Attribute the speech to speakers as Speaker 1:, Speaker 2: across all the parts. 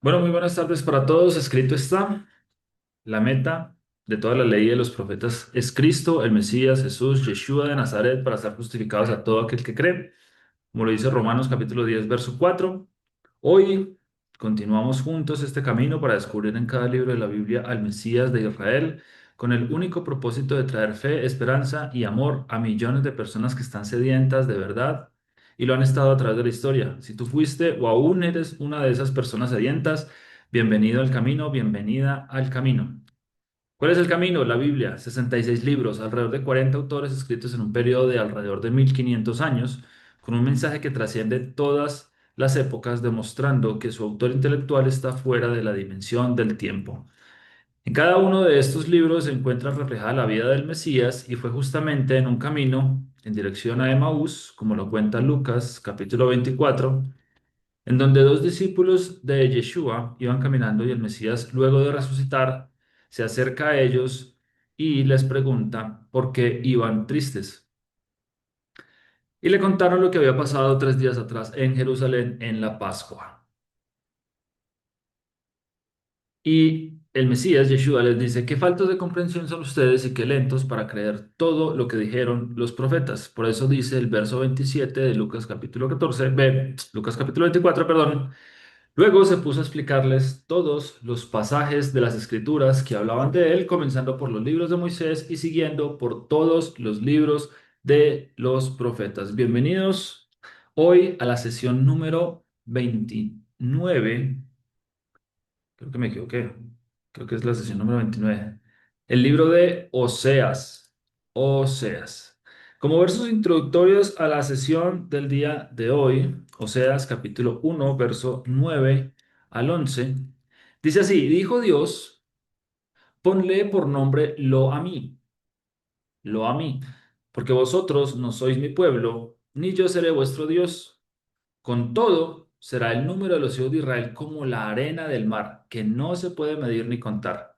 Speaker 1: Bueno, muy buenas tardes para todos. Escrito está, la meta de toda la ley de los profetas es Cristo, el Mesías, Jesús, Yeshua de Nazaret, para estar justificados a todo aquel que cree, como lo dice Romanos capítulo 10 verso 4. Hoy continuamos juntos este camino para descubrir en cada libro de la Biblia al Mesías de Israel, con el único propósito de traer fe, esperanza y amor a millones de personas que están sedientas de verdad y lo han estado a través de la historia. Si tú fuiste o aún eres una de esas personas sedientas, bienvenido al camino, bienvenida al camino. ¿Cuál es el camino? La Biblia, 66 libros, alrededor de 40 autores escritos en un periodo de alrededor de 1500 años, con un mensaje que trasciende todas las épocas, demostrando que su autor intelectual está fuera de la dimensión del tiempo. En cada uno de estos libros se encuentra reflejada la vida del Mesías y fue justamente en un camino en dirección a Emaús, como lo cuenta Lucas capítulo 24, en donde dos discípulos de Yeshua iban caminando y el Mesías, luego de resucitar, se acerca a ellos y les pregunta por qué iban tristes. Y le contaron lo que había pasado 3 días atrás en Jerusalén en la Pascua. Y el Mesías, Yeshua, les dice, qué faltos de comprensión son ustedes y qué lentos para creer todo lo que dijeron los profetas. Por eso dice el verso 27 de Lucas capítulo 14, Lucas capítulo 24, perdón. Luego se puso a explicarles todos los pasajes de las escrituras que hablaban de él, comenzando por los libros de Moisés y siguiendo por todos los libros de los profetas. Bienvenidos hoy a la sesión número 29. Creo que me equivoqué. Creo que es la sesión número 29. El libro de Oseas. Oseas. Como versos introductorios a la sesión del día de hoy, Oseas capítulo 1, verso 9 al 11, dice así, dijo Dios, ponle por nombre Lo a mí, porque vosotros no sois mi pueblo, ni yo seré vuestro Dios. Con todo, será el número de los hijos de Israel como la arena del mar, que no se puede medir ni contar.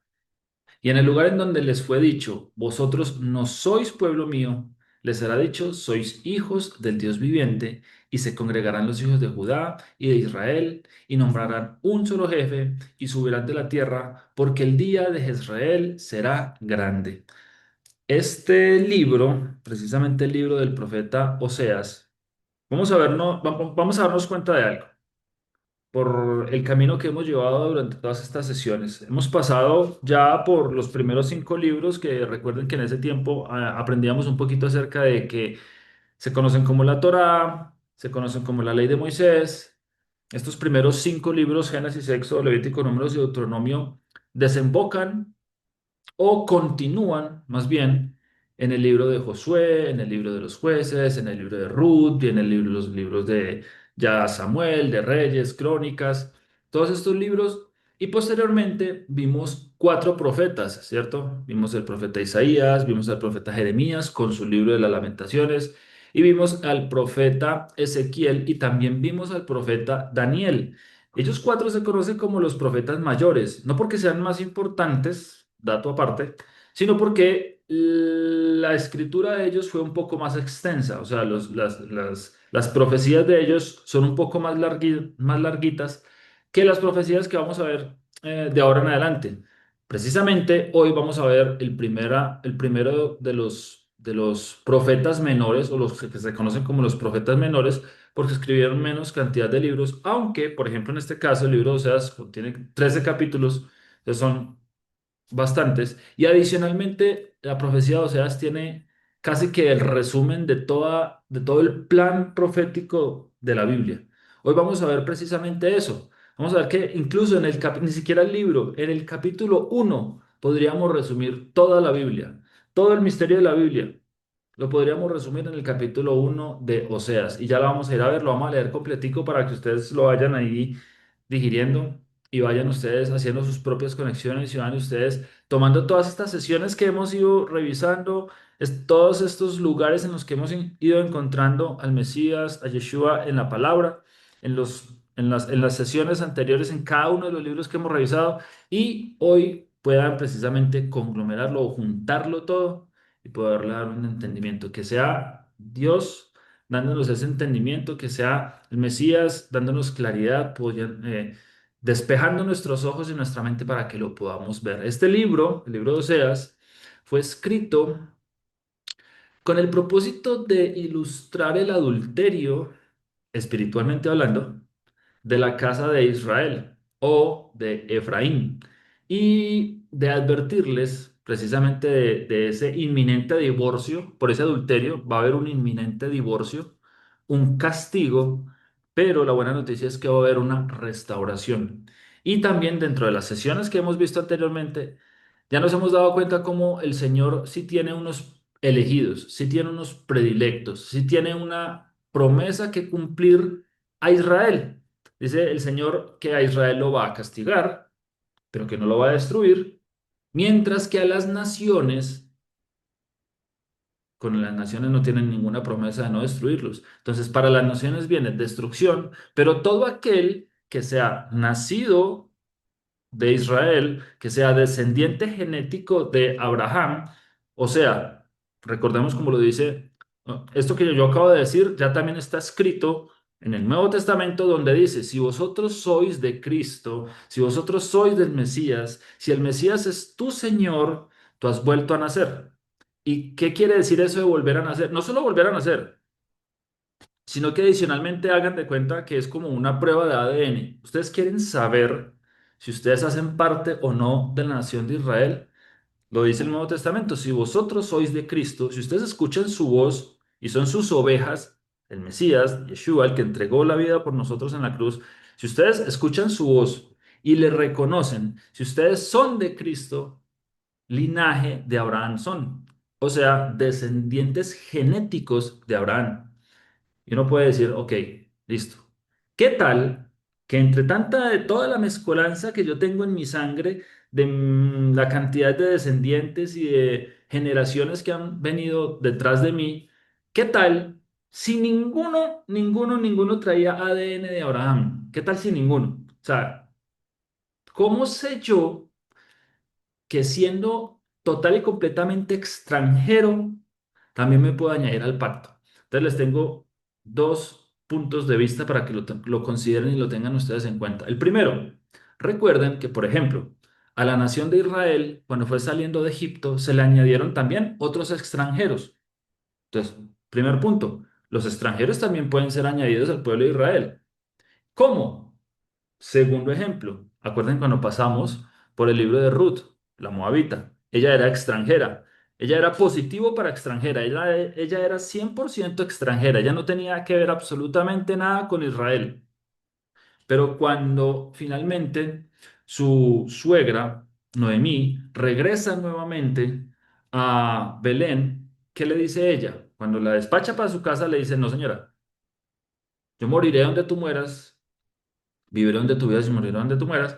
Speaker 1: Y en el lugar en donde les fue dicho, vosotros no sois pueblo mío, les será dicho, sois hijos del Dios viviente, y se congregarán los hijos de Judá y de Israel, y nombrarán un solo jefe, y subirán de la tierra, porque el día de Israel será grande. Este libro, precisamente el libro del profeta Oseas, vamos a darnos cuenta de algo por el camino que hemos llevado durante todas estas sesiones. Hemos pasado ya por los primeros 5 libros que recuerden que en ese tiempo aprendíamos un poquito acerca de que se conocen como la Torá, se conocen como la ley de Moisés. Estos primeros 5 libros, Génesis, Éxodo, Levítico, Números y Deuteronomio, desembocan o continúan más bien en el libro de Josué, en el libro de los jueces, en el libro de Ruth y en los libros de ya Samuel, de Reyes, Crónicas, todos estos libros. Y posteriormente vimos 4 profetas, ¿cierto? Vimos el profeta Isaías, vimos al profeta Jeremías con su libro de las Lamentaciones y vimos al profeta Ezequiel y también vimos al profeta Daniel. Ellos 4 se conocen como los profetas mayores, no porque sean más importantes, dato aparte, sino porque la escritura de ellos fue un poco más extensa, o sea, las profecías de ellos son un poco más larguitas que las profecías que vamos a ver de ahora en adelante. Precisamente hoy vamos a ver el primero de los profetas menores, o los que se conocen como los profetas menores, porque escribieron menos cantidad de libros, aunque, por ejemplo, en este caso, el libro de Oseas contiene 13 capítulos, que son bastantes, y adicionalmente la profecía de Oseas tiene casi que el resumen de todo el plan profético de la Biblia. Hoy vamos a ver precisamente eso. Vamos a ver que incluso ni siquiera el libro, en el capítulo 1 podríamos resumir toda la Biblia, todo el misterio de la Biblia. Lo podríamos resumir en el capítulo 1 de Oseas y ya lo vamos a ir a ver, lo vamos a leer completico para que ustedes lo vayan ahí digiriendo y vayan ustedes haciendo sus propias conexiones y vayan ustedes tomando todas estas sesiones que hemos ido revisando, todos estos lugares en los que hemos ido encontrando al Mesías, a Yeshua en la palabra, en las sesiones anteriores, en cada uno de los libros que hemos revisado y hoy puedan precisamente conglomerarlo o juntarlo todo y poderle dar un entendimiento, que sea Dios dándonos ese entendimiento, que sea el Mesías dándonos claridad, despejando nuestros ojos y nuestra mente para que lo podamos ver. Este libro, el libro de Oseas, fue escrito con el propósito de ilustrar el adulterio, espiritualmente hablando, de la casa de Israel o de Efraín y de advertirles precisamente de ese inminente divorcio, por ese adulterio va a haber un inminente divorcio, un castigo, pero la buena noticia es que va a haber una restauración. Y también dentro de las sesiones que hemos visto anteriormente, ya nos hemos dado cuenta cómo el Señor sí tiene unos elegidos, sí tiene unos predilectos, sí tiene una promesa que cumplir a Israel. Dice el Señor que a Israel lo va a castigar, pero que no lo va a destruir, mientras que a las naciones, con las naciones no tienen ninguna promesa de no destruirlos. Entonces, para las naciones viene destrucción, pero todo aquel que sea nacido de Israel, que sea descendiente genético de Abraham, o sea, recordemos como lo dice, esto que yo acabo de decir ya también está escrito en el Nuevo Testamento donde dice, si vosotros sois de Cristo, si vosotros sois del Mesías, si el Mesías es tu Señor, tú has vuelto a nacer. ¿Y qué quiere decir eso de volver a nacer? No solo volver a nacer, sino que adicionalmente hagan de cuenta que es como una prueba de ADN. Ustedes quieren saber si ustedes hacen parte o no de la nación de Israel. Lo dice el Nuevo Testamento. Si vosotros sois de Cristo, si ustedes escuchan su voz y son sus ovejas, el Mesías, Yeshua, el que entregó la vida por nosotros en la cruz, si ustedes escuchan su voz y le reconocen, si ustedes son de Cristo, linaje de Abraham son. O sea, descendientes genéticos de Abraham. Y uno puede decir, ok, listo. ¿Qué tal que entre tanta de toda la mezcolanza que yo tengo en mi sangre, de la cantidad de descendientes y de generaciones que han venido detrás de mí, qué tal si ninguno traía ADN de Abraham? ¿Qué tal si ninguno? O sea, ¿cómo sé yo que siendo total y completamente extranjero, también me puedo añadir al pacto? Entonces les tengo dos puntos de vista para que lo consideren y lo tengan ustedes en cuenta. El primero, recuerden que, por ejemplo, a la nación de Israel, cuando fue saliendo de Egipto, se le añadieron también otros extranjeros. Entonces, primer punto, los extranjeros también pueden ser añadidos al pueblo de Israel. ¿Cómo? Segundo ejemplo, acuerden cuando pasamos por el libro de Ruth, la moabita. Ella era extranjera. Ella era positivo para extranjera. Ella era 100% extranjera. Ella no tenía que ver absolutamente nada con Israel. Pero cuando finalmente su suegra, Noemí, regresa nuevamente a Belén, ¿qué le dice ella? Cuando la despacha para su casa, le dice, no, señora, yo moriré donde tú mueras, viviré donde tú vivas y moriré donde tú mueras.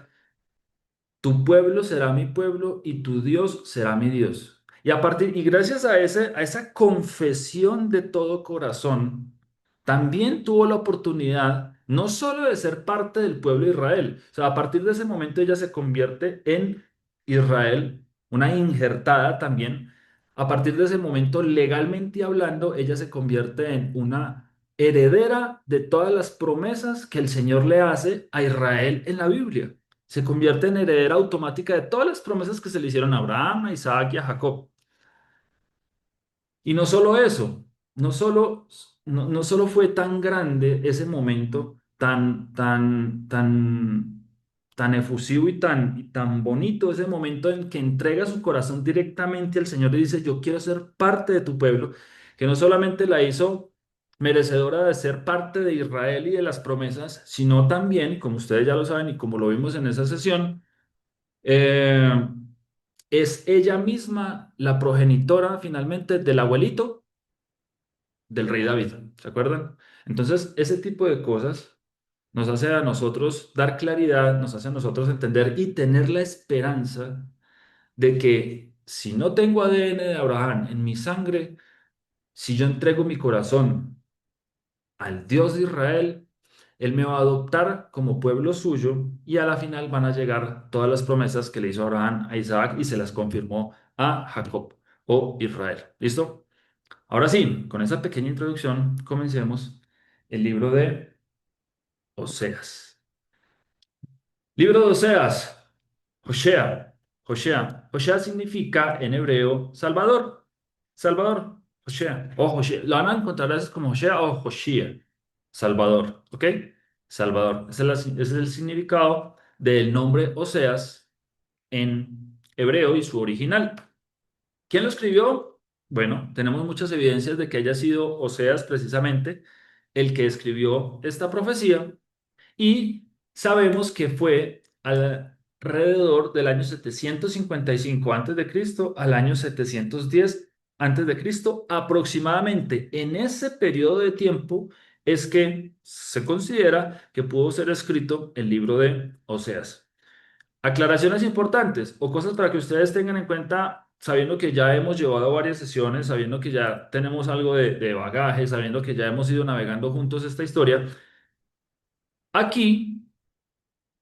Speaker 1: Tu pueblo será mi pueblo y tu Dios será mi Dios. Y gracias a a esa confesión de todo corazón, también tuvo la oportunidad no solo de ser parte del pueblo de Israel, o sea, a partir de ese momento ella se convierte en Israel, una injertada también. A partir de ese momento, legalmente hablando, ella se convierte en una heredera de todas las promesas que el Señor le hace a Israel en la Biblia. Se convierte en heredera automática de todas las promesas que se le hicieron a Abraham, a Isaac y a Jacob. Y no solo eso, no solo fue tan grande ese momento, tan efusivo y tan bonito, ese momento en que entrega su corazón directamente al Señor y dice, yo quiero ser parte de tu pueblo, que no solamente la hizo merecedora de ser parte de Israel y de las promesas, sino también, como ustedes ya lo saben y como lo vimos en esa sesión, eh, es ella misma la progenitora finalmente del abuelito del rey David, ¿se acuerdan? Entonces, ese tipo de cosas nos hace a nosotros dar claridad, nos hace a nosotros entender y tener la esperanza de que si no tengo ADN de Abraham en mi sangre, si yo entrego mi corazón al Dios de Israel, Él me va a adoptar como pueblo suyo y a la final van a llegar todas las promesas que le hizo Abraham a Isaac y se las confirmó a Jacob o Israel. ¿Listo? Ahora sí, con esa pequeña introducción, comencemos el libro de Oseas. Libro de Oseas, Hoshea, Hoshea significa en hebreo Salvador, Salvador, Hoshea, o Hoshea. Lo van a encontrar a veces como Hoshea o Hoshea, Salvador, ¿ok? Salvador. Ese es el significado del nombre Oseas en hebreo y su original. ¿Quién lo escribió? Bueno, tenemos muchas evidencias de que haya sido Oseas precisamente el que escribió esta profecía y sabemos que fue alrededor del año 755 antes de Cristo al año 710 antes de Cristo, aproximadamente. En ese periodo de tiempo es que se considera que pudo ser escrito el libro de Oseas. Aclaraciones importantes o cosas para que ustedes tengan en cuenta, sabiendo que ya hemos llevado varias sesiones, sabiendo que ya tenemos algo de bagaje, sabiendo que ya hemos ido navegando juntos esta historia. Aquí,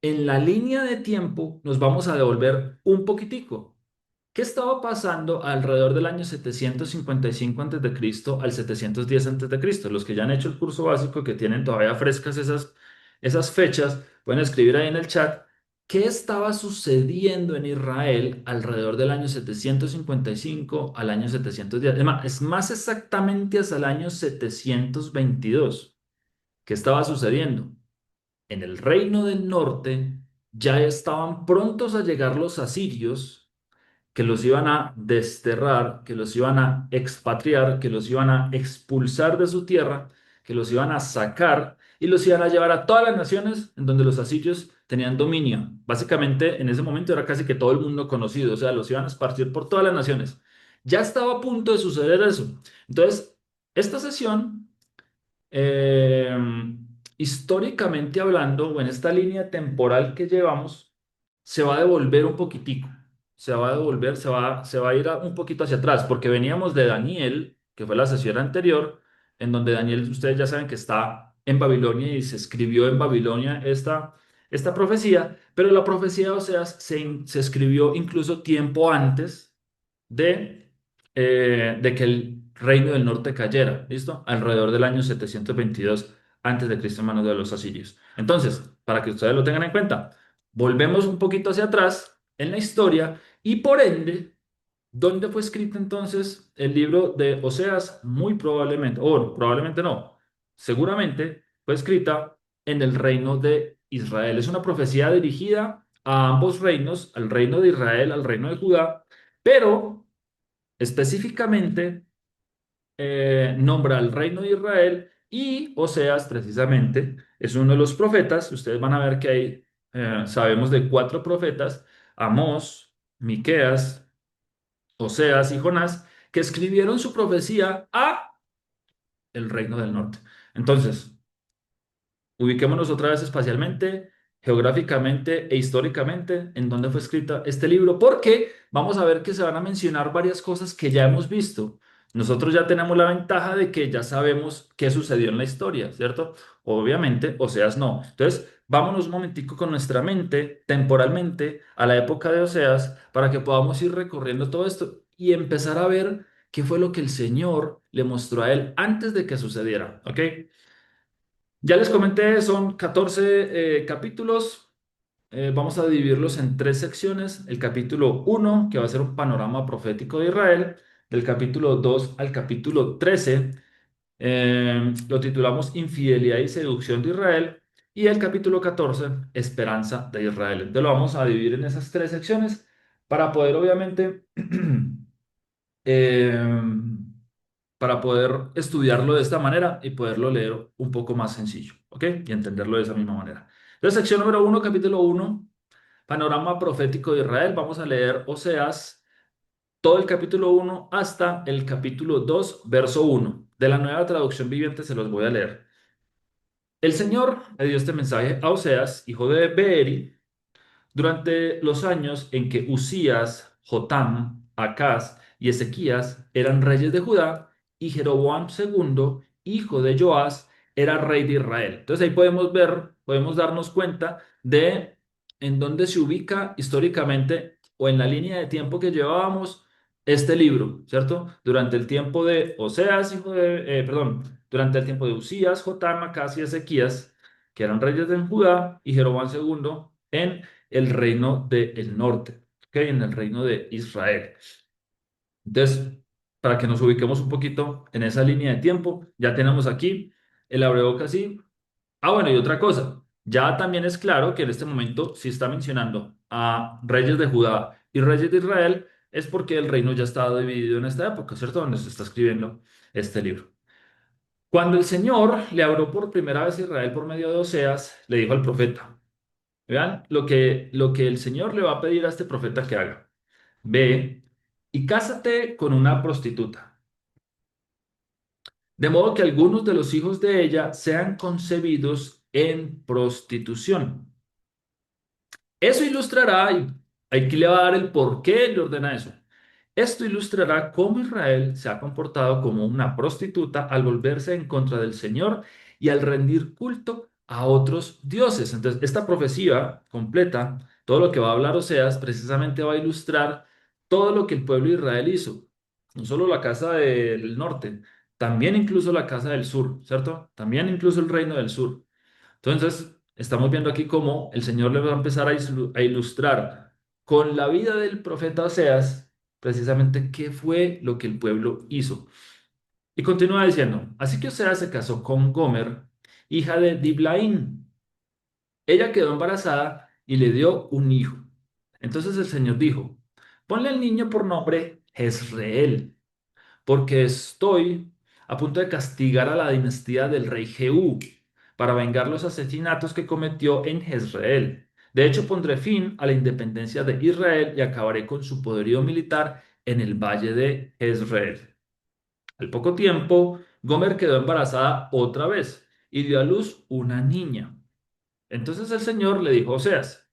Speaker 1: en la línea de tiempo, nos vamos a devolver un poquitico. ¿Qué estaba pasando alrededor del año 755 Cristo al 710 Cristo? Los que ya han hecho el curso básico, que tienen todavía frescas esas fechas, pueden escribir ahí en el chat. ¿Qué estaba sucediendo en Israel alrededor del año 755 al año 710? Es más exactamente hasta el año 722. ¿Qué estaba sucediendo? En el reino del norte ya estaban prontos a llegar los asirios que los iban a desterrar, que los iban a expatriar, que los iban a expulsar de su tierra, que los iban a sacar y los iban a llevar a todas las naciones en donde los asirios tenían dominio. Básicamente, en ese momento era casi que todo el mundo conocido, o sea, los iban a esparcir por todas las naciones. Ya estaba a punto de suceder eso. Entonces, esta sesión eh, históricamente hablando, o en esta línea temporal que llevamos, se va a devolver un poquitico, se va a devolver, se va a ir un poquito hacia atrás, porque veníamos de Daniel, que fue la sesión anterior, en donde Daniel, ustedes ya saben que está en Babilonia y se escribió en Babilonia esta profecía, pero la profecía de Oseas se escribió incluso tiempo antes de, de que el reino del norte cayera, ¿listo? Alrededor del año 722 antes de Cristo en manos de los asirios. Entonces, para que ustedes lo tengan en cuenta, volvemos un poquito hacia atrás en la historia y por ende, ¿dónde fue escrito entonces el libro de Oseas? Muy probablemente, o probablemente no, seguramente fue escrita en el reino de Israel. Es una profecía dirigida a ambos reinos, al reino de Israel, al reino de Judá, pero específicamente nombra al reino de Israel y Oseas precisamente es uno de los profetas. Ustedes van a ver que hay, sabemos de cuatro profetas, Amós, Miqueas, Oseas y Jonás, que escribieron su profecía a el reino del norte. Entonces, ubiquémonos otra vez espacialmente, geográficamente e históricamente en dónde fue escrita este libro, porque vamos a ver que se van a mencionar varias cosas que ya hemos visto. Nosotros ya tenemos la ventaja de que ya sabemos qué sucedió en la historia, ¿cierto? Obviamente, Oseas no. Entonces, vámonos un momentico con nuestra mente, temporalmente, a la época de Oseas, para que podamos ir recorriendo todo esto y empezar a ver qué fue lo que el Señor le mostró a él antes de que sucediera, ¿ok? Ya les comenté, son 14 capítulos. Vamos a dividirlos en tres secciones. El capítulo uno que va a ser un panorama profético de Israel. Del capítulo 2 al capítulo 13, lo titulamos Infidelidad y seducción de Israel. Y el capítulo 14 Esperanza de Israel. Entonces lo vamos a dividir en esas tres secciones para poder, obviamente, eh, para poder estudiarlo de esta manera y poderlo leer un poco más sencillo, ¿ok? Y entenderlo de esa misma manera. Entonces, sección número uno, capítulo uno, panorama profético de Israel. Vamos a leer Oseas, todo el capítulo uno hasta el capítulo 2, verso uno. De la nueva traducción viviente se los voy a leer. El Señor le dio este mensaje a Oseas, hijo de Beeri, durante los años en que Usías, Jotam, Acaz y Ezequías eran reyes de Judá y Jeroboam II, hijo de Joás, era rey de Israel. Entonces ahí podemos ver, podemos darnos cuenta de en dónde se ubica históricamente o en la línea de tiempo que llevábamos este libro, ¿cierto? Durante el tiempo de Oseas, durante el tiempo de Usías, Jotam, Acaz y Ezequías, que eran reyes de Judá, y Jeroboam II en el reino del norte, ¿ok? En el reino de Israel. Entonces, para que nos ubiquemos un poquito en esa línea de tiempo, ya tenemos aquí el Abreu-Casí. Ah, bueno, y otra cosa, ya también es claro que en este momento, si está mencionando a reyes de Judá y reyes de Israel, es porque el reino ya estaba dividido en esta época, ¿cierto? Donde se está escribiendo este libro. Cuando el Señor le habló por primera vez a Israel por medio de Oseas, le dijo al profeta, vean lo que el Señor le va a pedir a este profeta que haga. Ve y cásate con una prostituta, de modo que algunos de los hijos de ella sean concebidos en prostitución. Eso ilustrará, y aquí le va a dar el por qué le ordena eso. Esto ilustrará cómo Israel se ha comportado como una prostituta al volverse en contra del Señor y al rendir culto a otros dioses. Entonces, esta profecía completa, todo lo que va a hablar Oseas, precisamente va a ilustrar todo lo que el pueblo de Israel hizo. No solo la casa del norte, también incluso la casa del sur, ¿cierto? También incluso el reino del sur. Entonces, estamos viendo aquí cómo el Señor le va a empezar a ilustrar con la vida del profeta Oseas precisamente qué fue lo que el pueblo hizo. Y continúa diciendo, así que Oseas se casó con Gomer, hija de Diblaim. Ella quedó embarazada y le dio un hijo. Entonces el Señor dijo, ponle al niño por nombre Jezreel porque estoy a punto de castigar a la dinastía del rey Jehú para vengar los asesinatos que cometió en Jezreel. De hecho, pondré fin a la independencia de Israel y acabaré con su poderío militar en el valle de Jezreel. Al poco tiempo, Gomer quedó embarazada otra vez y dio a luz una niña. Entonces el Señor le dijo a Oseas,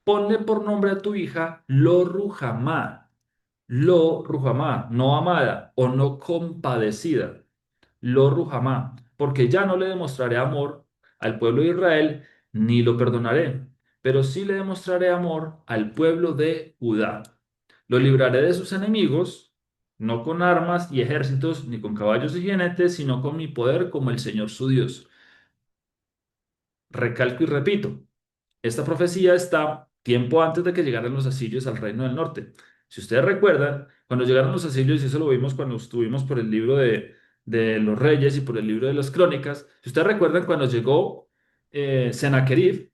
Speaker 1: ponle por nombre a tu hija Lo Ruhamá, Lo Ruhamá, no amada o no compadecida. Lo Ruhamá, porque ya no le demostraré amor al pueblo de Israel, ni lo perdonaré, pero sí le demostraré amor al pueblo de Judá. Lo libraré de sus enemigos, no con armas y ejércitos, ni con caballos y jinetes, sino con mi poder como el Señor su Dios. Recalco y repito. Esta profecía está tiempo antes de que llegaran los asirios al reino del norte. Si ustedes recuerdan, cuando llegaron los asirios, y eso lo vimos cuando estuvimos por el libro de los reyes y por el libro de las crónicas, si ustedes recuerdan cuando llegó Sennacherib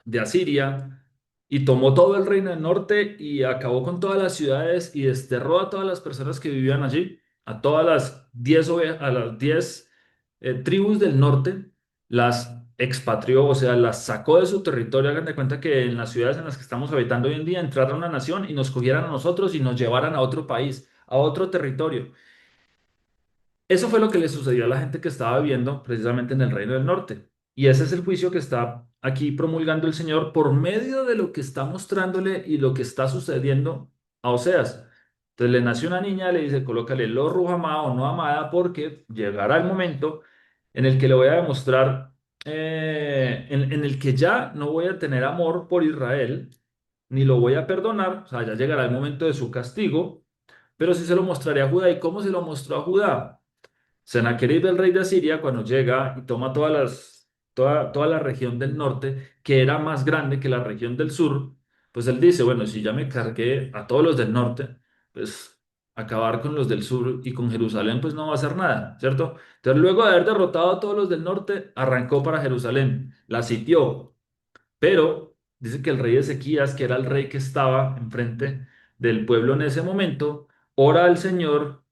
Speaker 1: de Asiria y tomó todo el reino del norte y acabó con todas las ciudades y desterró a todas las personas que vivían allí, a todas las 10 a las 10 tribus del norte, las expatrió, o sea, las sacó de su territorio. Hagan de cuenta que en las ciudades en las que estamos habitando hoy en día entrara una nación y nos cogieran a nosotros y nos llevaran a otro país, a otro territorio. Eso fue lo que le sucedió a la gente que estaba viviendo precisamente en el Reino del Norte. Y ese es el juicio que está aquí promulgando el Señor por medio de lo que está mostrándole y lo que está sucediendo a Oseas. Entonces le nació una niña, le dice, colócale lo Ruhamá o no amada, porque llegará el momento en el que le voy a demostrar, en el que ya no voy a tener amor por Israel, ni lo voy a perdonar, o sea, ya llegará el momento de su castigo, pero sí se lo mostraré a Judá. ¿Y cómo se lo mostró a Judá? Sennacherib, el rey de Asiria, cuando llega y toma toda la región del norte, que era más grande que la región del sur, pues él dice, bueno, si ya me cargué a todos los del norte, pues acabar con los del sur y con Jerusalén, pues no va a hacer nada, ¿cierto? Entonces, luego de haber derrotado a todos los del norte, arrancó para Jerusalén, la sitió, pero dice que el rey Ezequías, que era el rey que estaba enfrente del pueblo en ese momento, ora al Señor.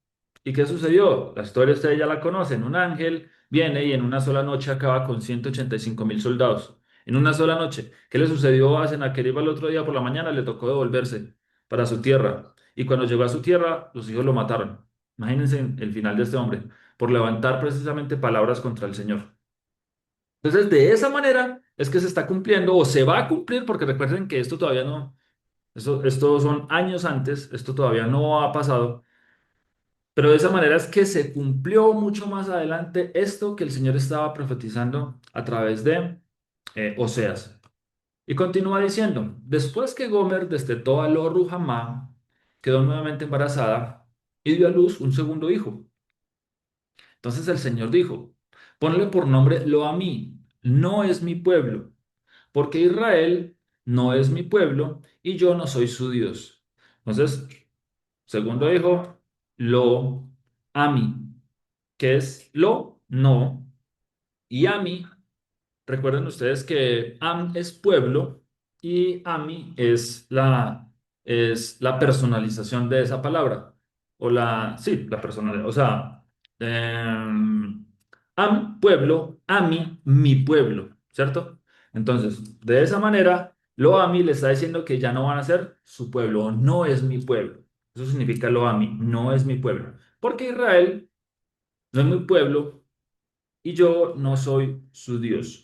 Speaker 1: ¿Y qué sucedió? La historia ustedes ya la conocen. Un ángel viene y en una sola noche acaba con 185.000 soldados. En una sola noche. ¿Qué le sucedió a Sennacherib el otro día por la mañana? Le tocó devolverse para su tierra. Y cuando llegó a su tierra, los hijos lo mataron. Imagínense el final de este hombre, por levantar precisamente palabras contra el Señor. Entonces, de esa manera es que se está cumpliendo o se va a cumplir, porque recuerden que esto todavía no, esto son años antes, esto todavía no ha pasado, pero de esa manera es que se cumplió mucho más adelante esto que el Señor estaba profetizando a través de Oseas. Y continúa diciendo, después que Gomer destetó a Lo Ruhamá, quedó nuevamente embarazada y dio a luz un segundo hijo. Entonces el Señor dijo, ponle por nombre Lo a mí, no es mi pueblo porque Israel no es mi pueblo y yo no soy su Dios. Entonces, segundo hijo, lo ami, que es lo, no, y ami. Recuerden ustedes que Am es pueblo y Ami es la personalización de esa palabra. O sí, la personalidad. O sea, Am, pueblo, Ami, mi pueblo, ¿cierto? Entonces, de esa manera, lo Ami le está diciendo que ya no van a ser su pueblo, o no es mi pueblo. Eso significa lo Ami, no es mi pueblo. Porque Israel no es mi pueblo y yo no soy su Dios.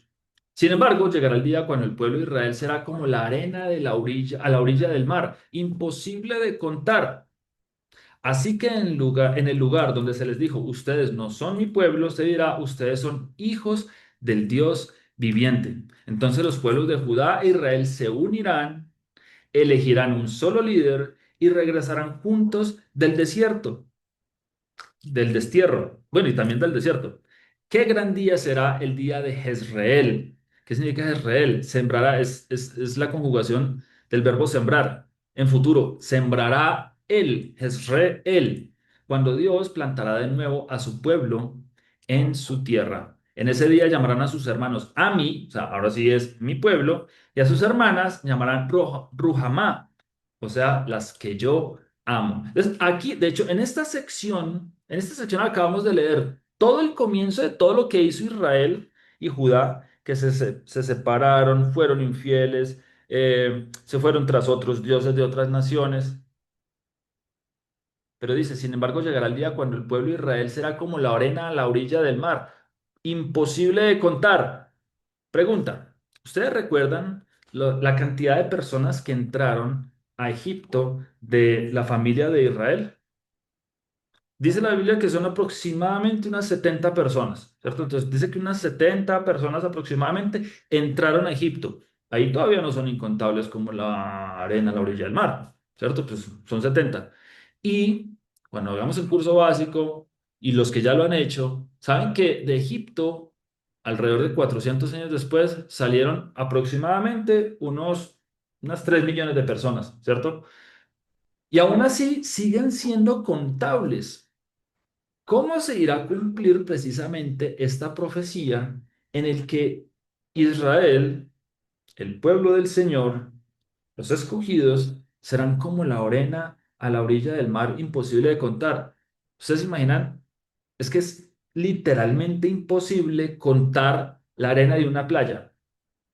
Speaker 1: Sin embargo, llegará el día cuando el pueblo de Israel será como la arena de la orilla, a la orilla del mar, imposible de contar. Así que en el lugar donde se les dijo, ustedes no son mi pueblo, se dirá, ustedes son hijos del Dios viviente. Entonces los pueblos de Judá e Israel se unirán, elegirán un solo líder y regresarán juntos del desierto del destierro, bueno, y también del desierto. ¿Qué gran día será el día de Jezreel? ¿Qué significa Jezreel? Sembrará, es la conjugación del verbo sembrar. En futuro, sembrará él, Jezreel, cuando Dios plantará de nuevo a su pueblo en su tierra. En ese día llamarán a sus hermanos Ami, o sea, ahora sí es mi pueblo, y a sus hermanas llamarán Ruhamá, o sea, las que yo amo. Entonces, aquí, de hecho, en esta sección acabamos de leer todo el comienzo de todo lo que hizo Israel y Judá, que se separaron, fueron infieles, se fueron tras otros dioses de otras naciones. Pero dice, sin embargo, llegará el día cuando el pueblo de Israel será como la arena a la orilla del mar, imposible de contar. Pregunta, ¿ustedes recuerdan la cantidad de personas que entraron a Egipto de la familia de Israel? Dice la Biblia que son aproximadamente unas 70 personas, ¿cierto? Entonces dice que unas 70 personas aproximadamente entraron a Egipto. Ahí todavía no son incontables como la arena a la orilla del mar, ¿cierto? Pues son 70. Y cuando hagamos el curso básico y los que ya lo han hecho, saben que de Egipto, alrededor de 400 años después, salieron aproximadamente unas 3 millones de personas, ¿cierto? Y aún así siguen siendo contables. ¿Cómo se irá a cumplir precisamente esta profecía en el que Israel, el pueblo del Señor, los escogidos, serán como la arena a la orilla del mar, imposible de contar? ¿Ustedes se imaginan? Es que es literalmente imposible contar la arena de una playa.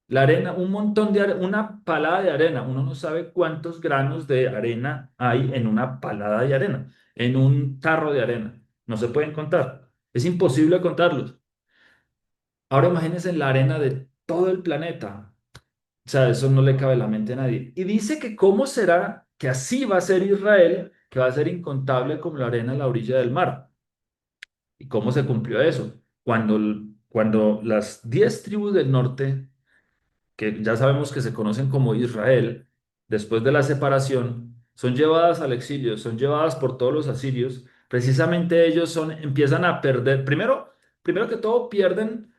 Speaker 1: La arena, un montón de arena, una palada de arena. Uno no sabe cuántos granos de arena hay en una palada de arena, en un tarro de arena. No se pueden contar. Es imposible contarlos. Ahora imagínense la arena de todo el planeta. O sea, eso no le cabe a la mente a nadie. Y dice que cómo será que así va a ser Israel, que va a ser incontable como la arena en la orilla del mar. ¿Y cómo se cumplió eso? Cuando las 10 tribus del norte que ya sabemos que se conocen como Israel, después de la separación, son llevadas al exilio, son llevadas por todos los asirios. Precisamente ellos empiezan a perder, primero que todo pierden,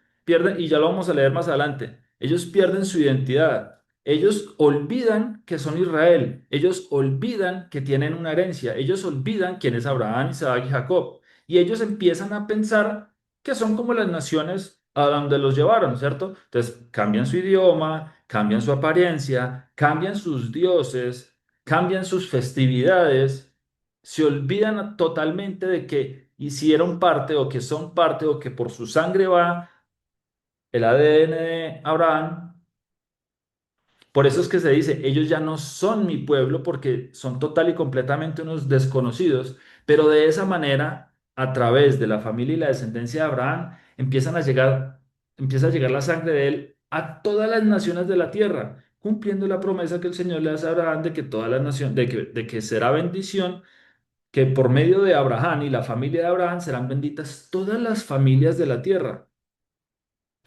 Speaker 1: y ya lo vamos a leer más adelante, ellos pierden su identidad. Ellos olvidan que son Israel, ellos olvidan que tienen una herencia, ellos olvidan quién es Abraham, Isaac y Jacob, y ellos empiezan a pensar que son como las naciones a donde los llevaron, ¿cierto? Entonces cambian su idioma, cambian su apariencia, cambian sus dioses, cambian sus festividades, se olvidan totalmente de que hicieron parte o que son parte o que por su sangre va el ADN de Abraham. Por eso es que se dice, ellos ya no son mi pueblo porque son total y completamente unos desconocidos, pero de esa manera, a través de la familia y la descendencia de Abraham, empieza a llegar la sangre de él a todas las naciones de la tierra, cumpliendo la promesa que el Señor le hace a Abraham de que todas las naciones, de que será bendición, que por medio de Abraham y la familia de Abraham serán benditas todas las familias de la tierra.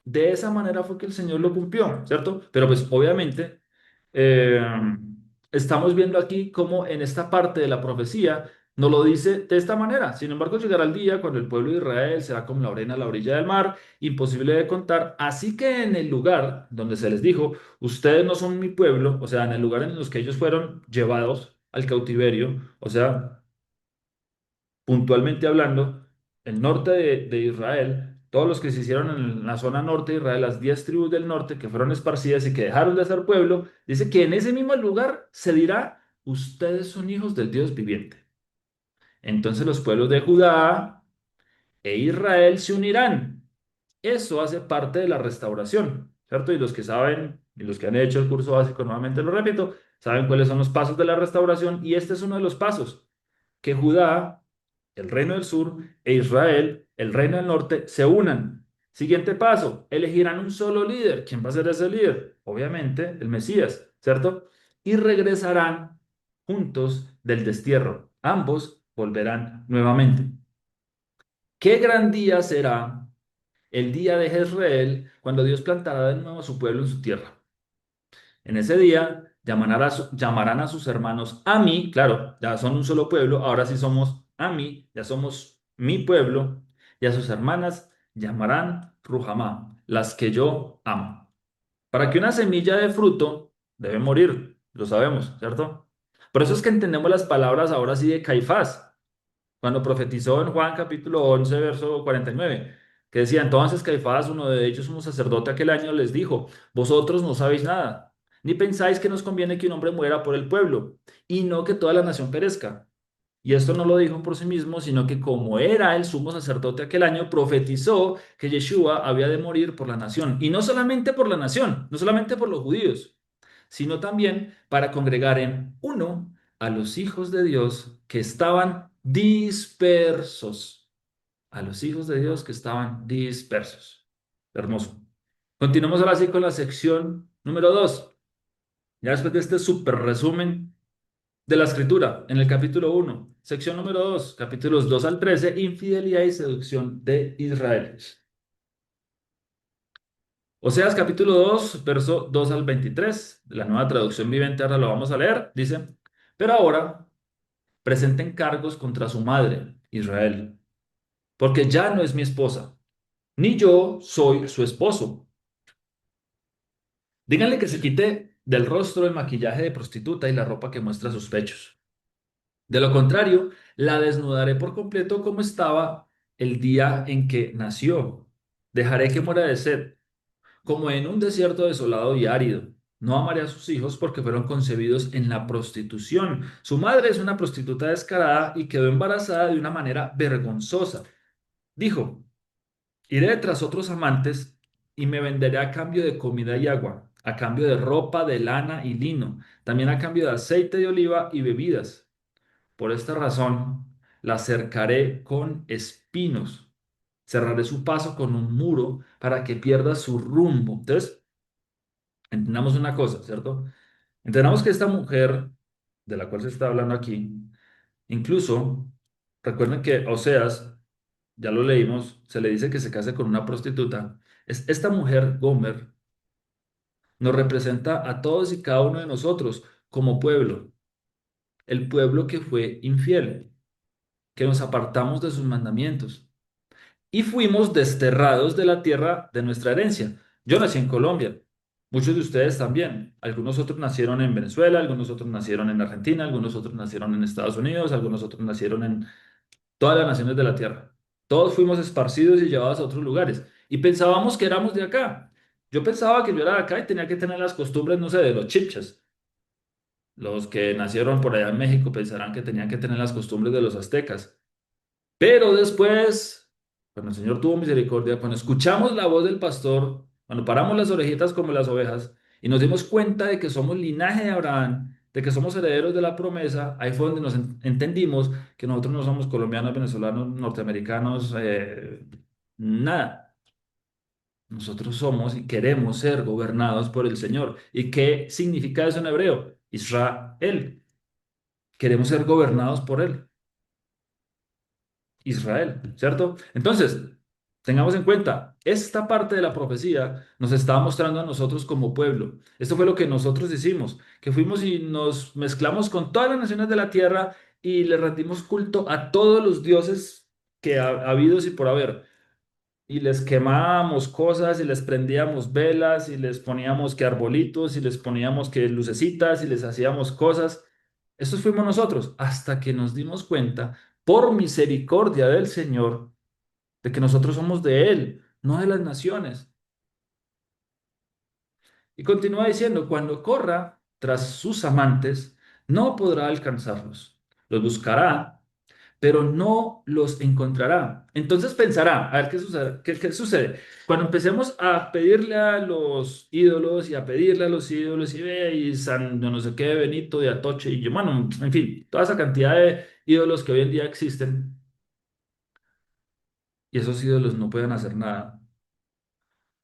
Speaker 1: De esa manera fue que el Señor lo cumplió, ¿cierto? Pero pues obviamente eh, estamos viendo aquí cómo en esta parte de la profecía No lo dice de esta manera. Sin embargo, llegará el día cuando el pueblo de Israel será como la arena a la orilla del mar, imposible de contar. Así que en el lugar donde se les dijo, ustedes no son mi pueblo, o sea, en el lugar en los que ellos fueron llevados al cautiverio, o sea, puntualmente hablando, el norte de Israel, todos los que se hicieron en la zona norte de Israel, las 10 tribus del norte que fueron esparcidas y que dejaron de ser pueblo, dice que en ese mismo lugar se dirá, ustedes son hijos del Dios viviente. Entonces los pueblos de Judá e Israel se unirán. Eso hace parte de la restauración, ¿cierto? Y los que saben, y los que han hecho el curso básico, nuevamente lo repito, saben cuáles son los pasos de la restauración y este es uno de los pasos, que Judá, el reino del sur, e Israel, el reino del norte, se unan. Siguiente paso, elegirán un solo líder. ¿Quién va a ser ese líder? Obviamente, el Mesías, ¿cierto? Y regresarán juntos del destierro. Ambos volverán nuevamente. Qué gran día será el día de Jezreel cuando Dios plantará de nuevo a su pueblo en su tierra. En ese día llamarán a sus hermanos a mí, claro, ya son un solo pueblo, ahora sí somos a mí, ya somos mi pueblo, y a sus hermanas llamarán Ruhamá, las que yo amo. Para que una semilla de fruto debe morir, lo sabemos, ¿cierto? Por eso es que entendemos las palabras ahora sí de Caifás cuando profetizó en Juan capítulo 11 verso 49, que decía, entonces Caifás, uno de ellos, un sacerdote aquel año, les dijo, vosotros no sabéis nada, ni pensáis que nos conviene que un hombre muera por el pueblo, y no que toda la nación perezca. Y esto no lo dijo por sí mismo, sino que como era el sumo sacerdote aquel año, profetizó que Yeshua había de morir por la nación. Y no solamente por la nación, no solamente por los judíos, sino también para congregar en uno a los hijos de Dios que estaban dispersos. A los hijos de Dios que estaban dispersos. Hermoso. Continuamos ahora sí con la sección número 2. Ya después de este súper resumen de la escritura, en el capítulo 1, sección número 2, capítulos 2 al 13, infidelidad y seducción de Israel. Oseas capítulo 2, verso 2 al 23, de la nueva traducción viviente, ahora lo vamos a leer, dice, pero ahora presenten cargos contra su madre, Israel, porque ya no es mi esposa, ni yo soy su esposo. Díganle que se quite del rostro el maquillaje de prostituta y la ropa que muestra sus pechos. De lo contrario, la desnudaré por completo como estaba el día en que nació. Dejaré que muera de sed, como en un desierto desolado y árido. No amaré a sus hijos porque fueron concebidos en la prostitución. Su madre es una prostituta descarada y quedó embarazada de una manera vergonzosa. Dijo, iré tras otros amantes y me venderé a cambio de comida y agua, a cambio de ropa, de lana y lino, también a cambio de aceite de oliva y bebidas. Por esta razón, la cercaré con espinos, cerraré su paso con un muro para que pierda su rumbo. Entonces, entendamos una cosa, ¿cierto? Entendamos que esta mujer de la cual se está hablando aquí, incluso, recuerden que Oseas, ya lo leímos, se le dice que se case con una prostituta. Esta mujer, Gomer, nos representa a todos y cada uno de nosotros como pueblo, el pueblo que fue infiel, que nos apartamos de sus mandamientos y fuimos desterrados de la tierra de nuestra herencia. Yo nací en Colombia, muchos de ustedes también. Algunos otros nacieron en Venezuela, algunos otros nacieron en Argentina, algunos otros nacieron en Estados Unidos, algunos otros nacieron en todas las naciones de la tierra. Todos fuimos esparcidos y llevados a otros lugares y pensábamos que éramos de acá. Yo pensaba que yo era de acá y tenía que tener las costumbres, no sé, de los chipchas. Los que nacieron por allá en México pensarán que tenían que tener las costumbres de los aztecas. Pero después, cuando el Señor tuvo misericordia, cuando escuchamos la voz del pastor, cuando paramos las orejitas como las ovejas y nos dimos cuenta de que somos linaje de Abraham, de que somos herederos de la promesa, ahí fue donde nos entendimos que nosotros no somos colombianos, venezolanos, norteamericanos, nada. Nosotros somos y queremos ser gobernados por el Señor. ¿Y qué significa eso en hebreo? Israel. Queremos ser gobernados por Él. Israel, ¿cierto? Entonces, tengamos en cuenta, esta parte de la profecía nos está mostrando a nosotros como pueblo. Esto fue lo que nosotros hicimos, que fuimos y nos mezclamos con todas las naciones de la tierra y le rendimos culto a todos los dioses que ha habido y por haber. Y les quemábamos cosas y les prendíamos velas y les poníamos que arbolitos y les poníamos que lucecitas y les hacíamos cosas. Esos fuimos nosotros hasta que nos dimos cuenta, por misericordia del Señor, de que nosotros somos de Él, no de las naciones. Y continúa diciendo, cuando corra tras sus amantes, no podrá alcanzarlos. Los buscará, pero no los encontrará. Entonces pensará, a ver qué sucede, qué sucede. Cuando empecemos a pedirle a los ídolos y a pedirle a los ídolos y ve y San yo no sé qué, Benito de Atoche y yo, bueno, en fin, toda esa cantidad de ídolos que hoy en día existen y esos ídolos no pueden hacer nada.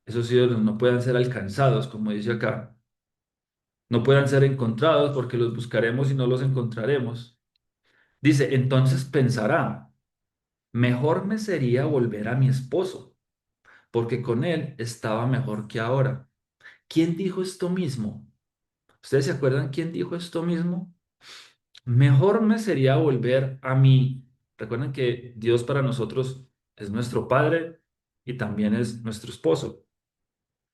Speaker 1: Esos ídolos no pueden ser alcanzados, como dice acá. No puedan ser encontrados porque los buscaremos y no los encontraremos. Dice, entonces pensará, mejor me sería volver a mi esposo porque con él estaba mejor que ahora. ¿Quién dijo esto mismo? ¿Ustedes se acuerdan quién dijo esto mismo? Mejor me sería volver a mí. Recuerden que Dios para nosotros es nuestro Padre y también es nuestro esposo.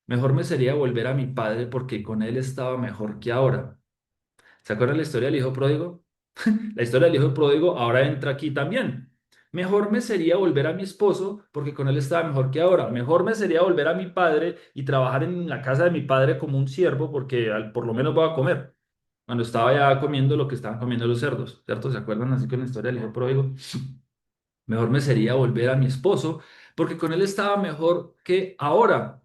Speaker 1: Mejor me sería volver a mi padre porque con él estaba mejor que ahora. ¿Se acuerdan la historia del hijo pródigo? La historia del hijo pródigo ahora entra aquí también. Mejor me sería volver a mi esposo porque con él estaba mejor que ahora. Mejor me sería volver a mi padre y trabajar en la casa de mi padre como un siervo porque por lo menos voy a comer. Cuando estaba ya comiendo lo que estaban comiendo los cerdos, ¿cierto? ¿Se acuerdan así con la historia del hijo pródigo? Mejor me sería volver a mi esposo porque con él estaba mejor que ahora.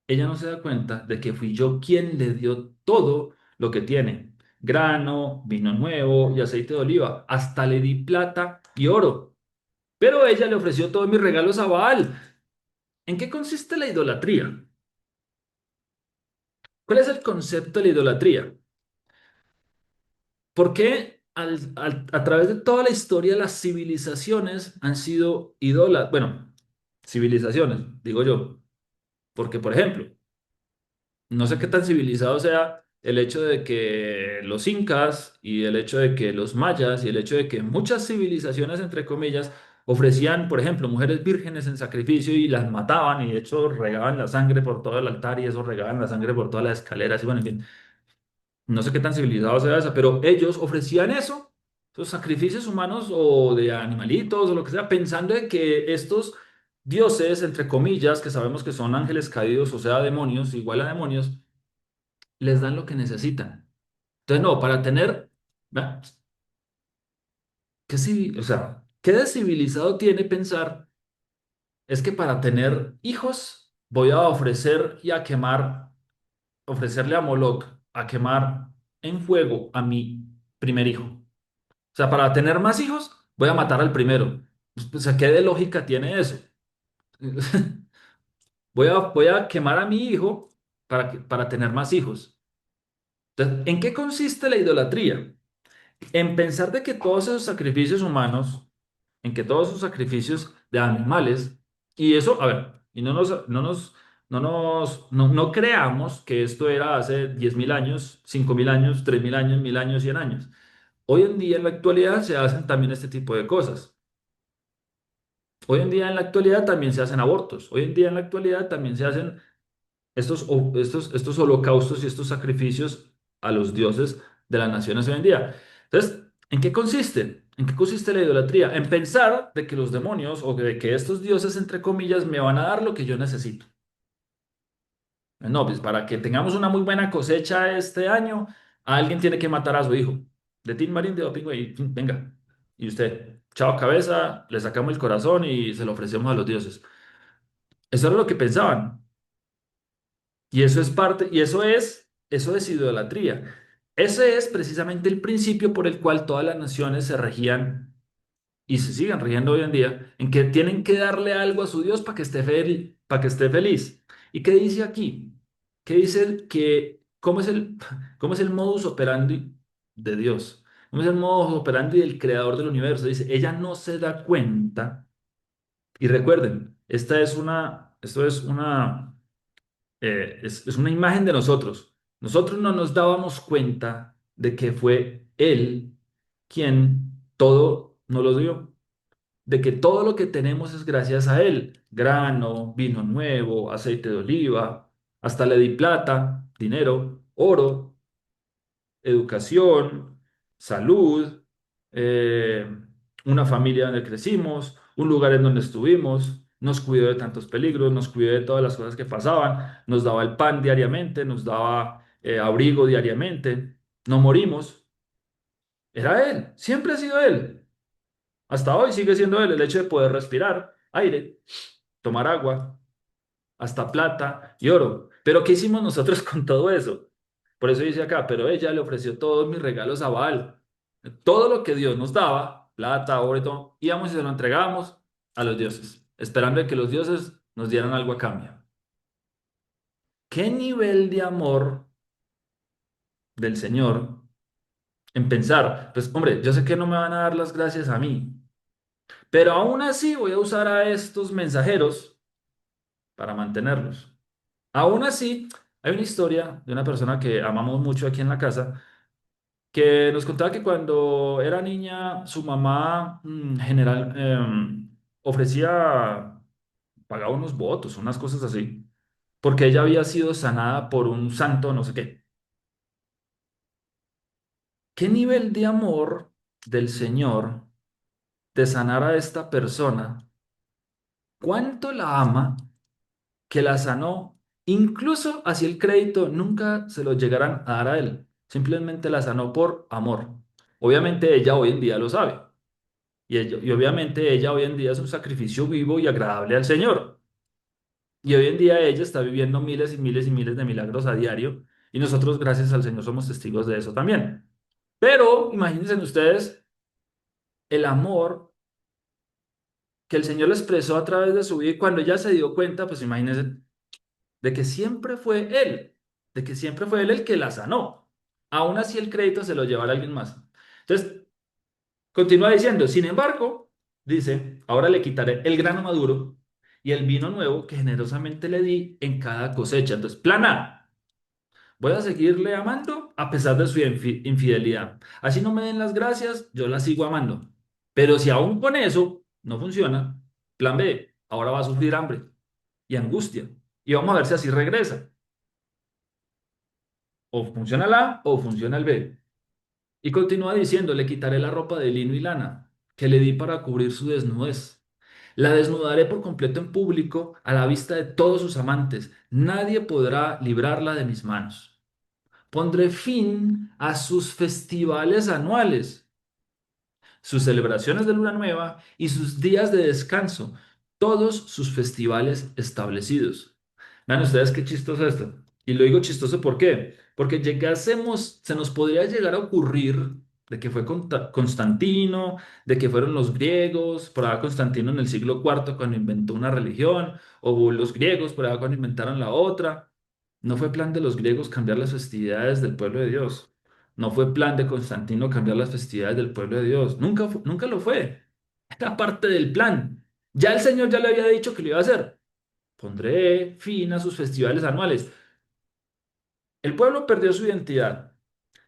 Speaker 1: Ella no se da cuenta de que fui yo quien le dio todo lo que tiene. Grano, vino nuevo y aceite de oliva. Hasta le di plata y oro. Pero ella le ofreció todos mis regalos a Baal. ¿En qué consiste la idolatría? ¿Cuál es el concepto de la idolatría? ¿Por qué a través de toda la historia las civilizaciones han sido idólatras? Bueno, civilizaciones, digo yo. Porque, por ejemplo, no sé qué tan civilizado sea el hecho de que los incas y el hecho de que los mayas y el hecho de que muchas civilizaciones, entre comillas, ofrecían, por ejemplo, mujeres vírgenes en sacrificio y las mataban y de hecho regaban la sangre por todo el altar y eso regaban la sangre por todas las escaleras y bueno, en fin, no sé qué tan civilizado sea eso, pero ellos ofrecían eso, esos sacrificios humanos o de animalitos o lo que sea, pensando de que estos dioses, entre comillas, que sabemos que son ángeles caídos, o sea, demonios, igual a demonios, les dan lo que necesitan. Entonces, no, para tener, ¿va? O sea, ¿qué de civilizado tiene pensar es que para tener hijos voy a ofrecer y a quemar, ofrecerle a Moloch a quemar en fuego a mi primer hijo? O sea, para tener más hijos voy a matar al primero. O sea, ¿qué de lógica tiene eso? Voy a quemar a mi hijo para tener más hijos. Entonces, ¿en qué consiste la idolatría? En pensar de que todos esos sacrificios humanos, en que todos esos sacrificios de animales, y eso, a ver, y no creamos que esto era hace 10.000 años, 5.000 años, 3.000 años, 1.000 años, 100 años. Hoy en día, en la actualidad, se hacen también este tipo de cosas. Hoy en día, en la actualidad, también se hacen abortos. Hoy en día, en la actualidad, también se hacen estos holocaustos y estos sacrificios a los dioses de las naciones hoy en día. Entonces, ¿en qué consiste? ¿En qué consiste la idolatría? En pensar de que los demonios o de que estos dioses, entre comillas, me van a dar lo que yo necesito. No, pues para que tengamos una muy buena cosecha este año, alguien tiene que matar a su hijo. De Tin Marín de Doping, y venga. Y usted, chao cabeza, le sacamos el corazón y se lo ofrecemos a los dioses. Eso era lo que pensaban. Y eso es parte, y eso es idolatría. Ese es precisamente el principio por el cual todas las naciones se regían y se siguen rigiendo hoy en día, en que tienen que darle algo a su Dios para que esté para que esté feliz. ¿Y qué dice aquí? ¿Qué dice cómo es el modus operandi de Dios? ¿Cómo es el modus operandi del creador del universo? Dice, ella no se da cuenta. Y recuerden, es una imagen de nosotros. Nosotros no nos dábamos cuenta de que fue Él quien todo nos lo dio, de que todo lo que tenemos es gracias a Él, grano, vino nuevo, aceite de oliva, hasta le di plata, dinero, oro, educación, salud, eh, una familia donde crecimos, un lugar en donde estuvimos, nos cuidó de tantos peligros, nos cuidó de todas las cosas que pasaban, nos daba el pan diariamente, nos daba abrigo diariamente, no morimos, era Él, siempre ha sido Él, hasta hoy sigue siendo Él, el hecho de poder respirar aire, tomar agua, hasta plata y oro. Pero ¿qué hicimos nosotros con todo eso? Por eso dice acá, pero ella le ofreció todos mis regalos a Baal. Todo lo que Dios nos daba, plata, oro y todo, íbamos y se lo entregábamos a los dioses, esperando que los dioses nos dieran algo a cambio. ¿Qué nivel de amor del Señor en pensar, pues hombre, yo sé que no me van a dar las gracias a mí, pero aún así voy a usar a estos mensajeros para mantenerlos? Aún así, hay una historia de una persona que amamos mucho aquí en la casa, que nos contaba que cuando era niña, su mamá general ofrecía, pagaba unos votos, unas cosas así, porque ella había sido sanada por un santo, no sé qué. ¿Qué nivel de amor del Señor de sanar a esta persona? ¿Cuánto la ama que la sanó, incluso así el crédito nunca se lo llegaran a dar a él? Simplemente la sanó por amor. Obviamente ella hoy en día lo sabe. Y obviamente ella hoy en día es un sacrificio vivo y agradable al Señor. Y hoy en día ella está viviendo miles y miles y miles de milagros a diario. Y nosotros, gracias al Señor, somos testigos de eso también. Pero imagínense ustedes el amor que el Señor le expresó a través de su vida y cuando ella se dio cuenta, pues imagínense de que siempre fue Él, de que siempre fue Él el que la sanó. Aún así el crédito se lo llevara alguien más. Entonces, continúa diciendo, sin embargo, dice, ahora le quitaré el grano maduro y el vino nuevo que generosamente le di en cada cosecha. Entonces, plan A, voy a seguirle amando a pesar de su infidelidad. Así no me den las gracias, yo la sigo amando. Pero si aún con eso no funciona, plan B, ahora va a sufrir hambre y angustia. Y vamos a ver si así regresa. O funciona el A o funciona el B. Y continúa diciendo, le quitaré la ropa de lino y lana que le di para cubrir su desnudez. La desnudaré por completo en público a la vista de todos sus amantes. Nadie podrá librarla de mis manos. Pondré fin a sus festivales anuales, sus celebraciones de luna nueva y sus días de descanso, todos sus festivales establecidos. Vean ustedes qué chistoso esto. Y lo digo chistoso ¿por qué? Porque llegásemos, se nos podría llegar a ocurrir de que fue Constantino, de que fueron los griegos, por allá Constantino en el siglo cuarto cuando inventó una religión, o los griegos por allá cuando inventaron la otra. No fue plan de los griegos cambiar las festividades del pueblo de Dios. No fue plan de Constantino cambiar las festividades del pueblo de Dios. Nunca, nunca lo fue. Era parte del plan. Ya el Señor ya le había dicho que lo iba a hacer. Pondré fin a sus festivales anuales. El pueblo perdió su identidad.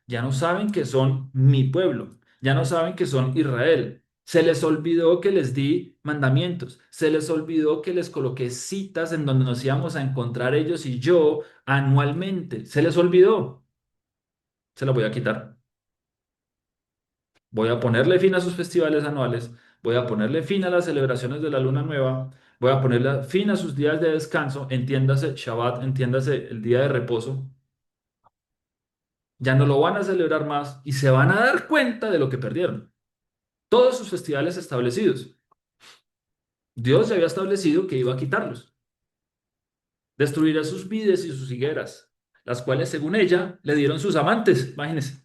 Speaker 1: Ya no saben que son mi pueblo. Ya no saben que son Israel. Se les olvidó que les di mandamientos. Se les olvidó que les coloqué citas en donde nos íbamos a encontrar ellos y yo anualmente. Se les olvidó. Se la voy a quitar. Voy a ponerle fin a sus festivales anuales, voy a ponerle fin a las celebraciones de la luna nueva, voy a ponerle fin a sus días de descanso, entiéndase Shabbat, entiéndase el día de reposo. Ya no lo van a celebrar más y se van a dar cuenta de lo que perdieron. Todos sus festivales establecidos. Dios ya había establecido que iba a quitarlos. Destruirá sus vides y sus higueras, las cuales según ella le dieron sus amantes. Imagínense.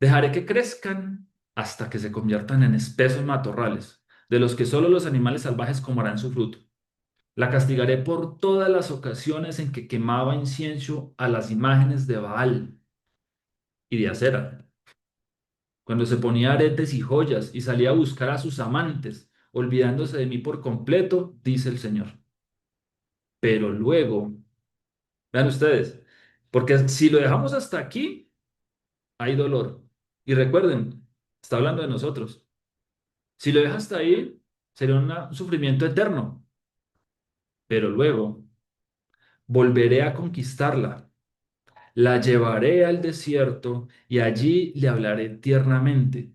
Speaker 1: Dejaré que crezcan hasta que se conviertan en espesos matorrales, de los que solo los animales salvajes comerán su fruto. La castigaré por todas las ocasiones en que quemaba incienso a las imágenes de Baal y de Acera, cuando se ponía aretes y joyas y salía a buscar a sus amantes, olvidándose de mí por completo, dice el Señor. Pero luego, vean ustedes, porque si lo dejamos hasta aquí, hay dolor. Y recuerden, Está hablando de nosotros. Si lo deja hasta ahí, sería un sufrimiento eterno, pero luego volveré a conquistarla. La llevaré al desierto y allí le hablaré tiernamente.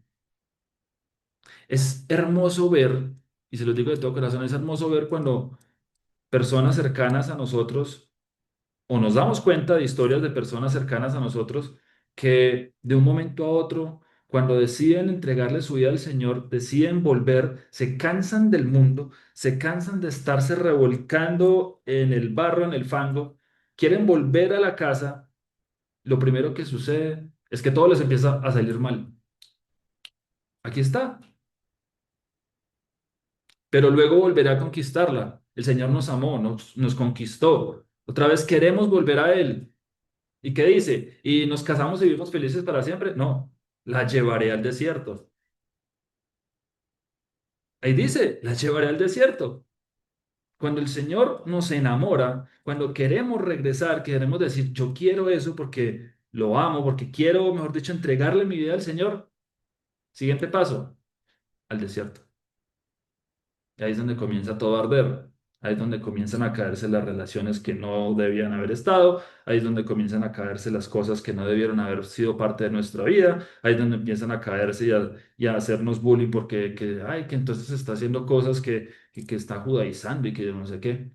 Speaker 1: Es hermoso ver, y se lo digo de todo corazón, es hermoso ver cuando personas cercanas a nosotros o nos damos cuenta de historias de personas cercanas a nosotros que de un momento a otro, cuando deciden entregarle su vida al Señor, deciden volver, se cansan del mundo, se cansan de estarse revolcando en el barro, en el fango, quieren volver a la casa. Lo primero que sucede es que todo les empieza a salir mal. Aquí está, pero luego volverá a conquistarla. El Señor nos amó, nos conquistó. Otra vez queremos volver a Él. ¿Y qué dice? ¿Y nos casamos y vivimos felices para siempre? No, la llevaré al desierto. Ahí dice, la llevaré al desierto. Cuando el Señor nos enamora, cuando queremos regresar, queremos decir, yo quiero eso porque lo amo, porque quiero, mejor dicho, entregarle mi vida al Señor. Siguiente paso, al desierto. Y ahí es donde comienza todo a arder. Ahí es donde comienzan a caerse las relaciones que no debían haber estado. Ahí es donde comienzan a caerse las cosas que no debieron haber sido parte de nuestra vida. Ahí es donde empiezan a caerse y a hacernos bullying porque ay, que entonces está haciendo cosas que está judaizando y que no sé qué.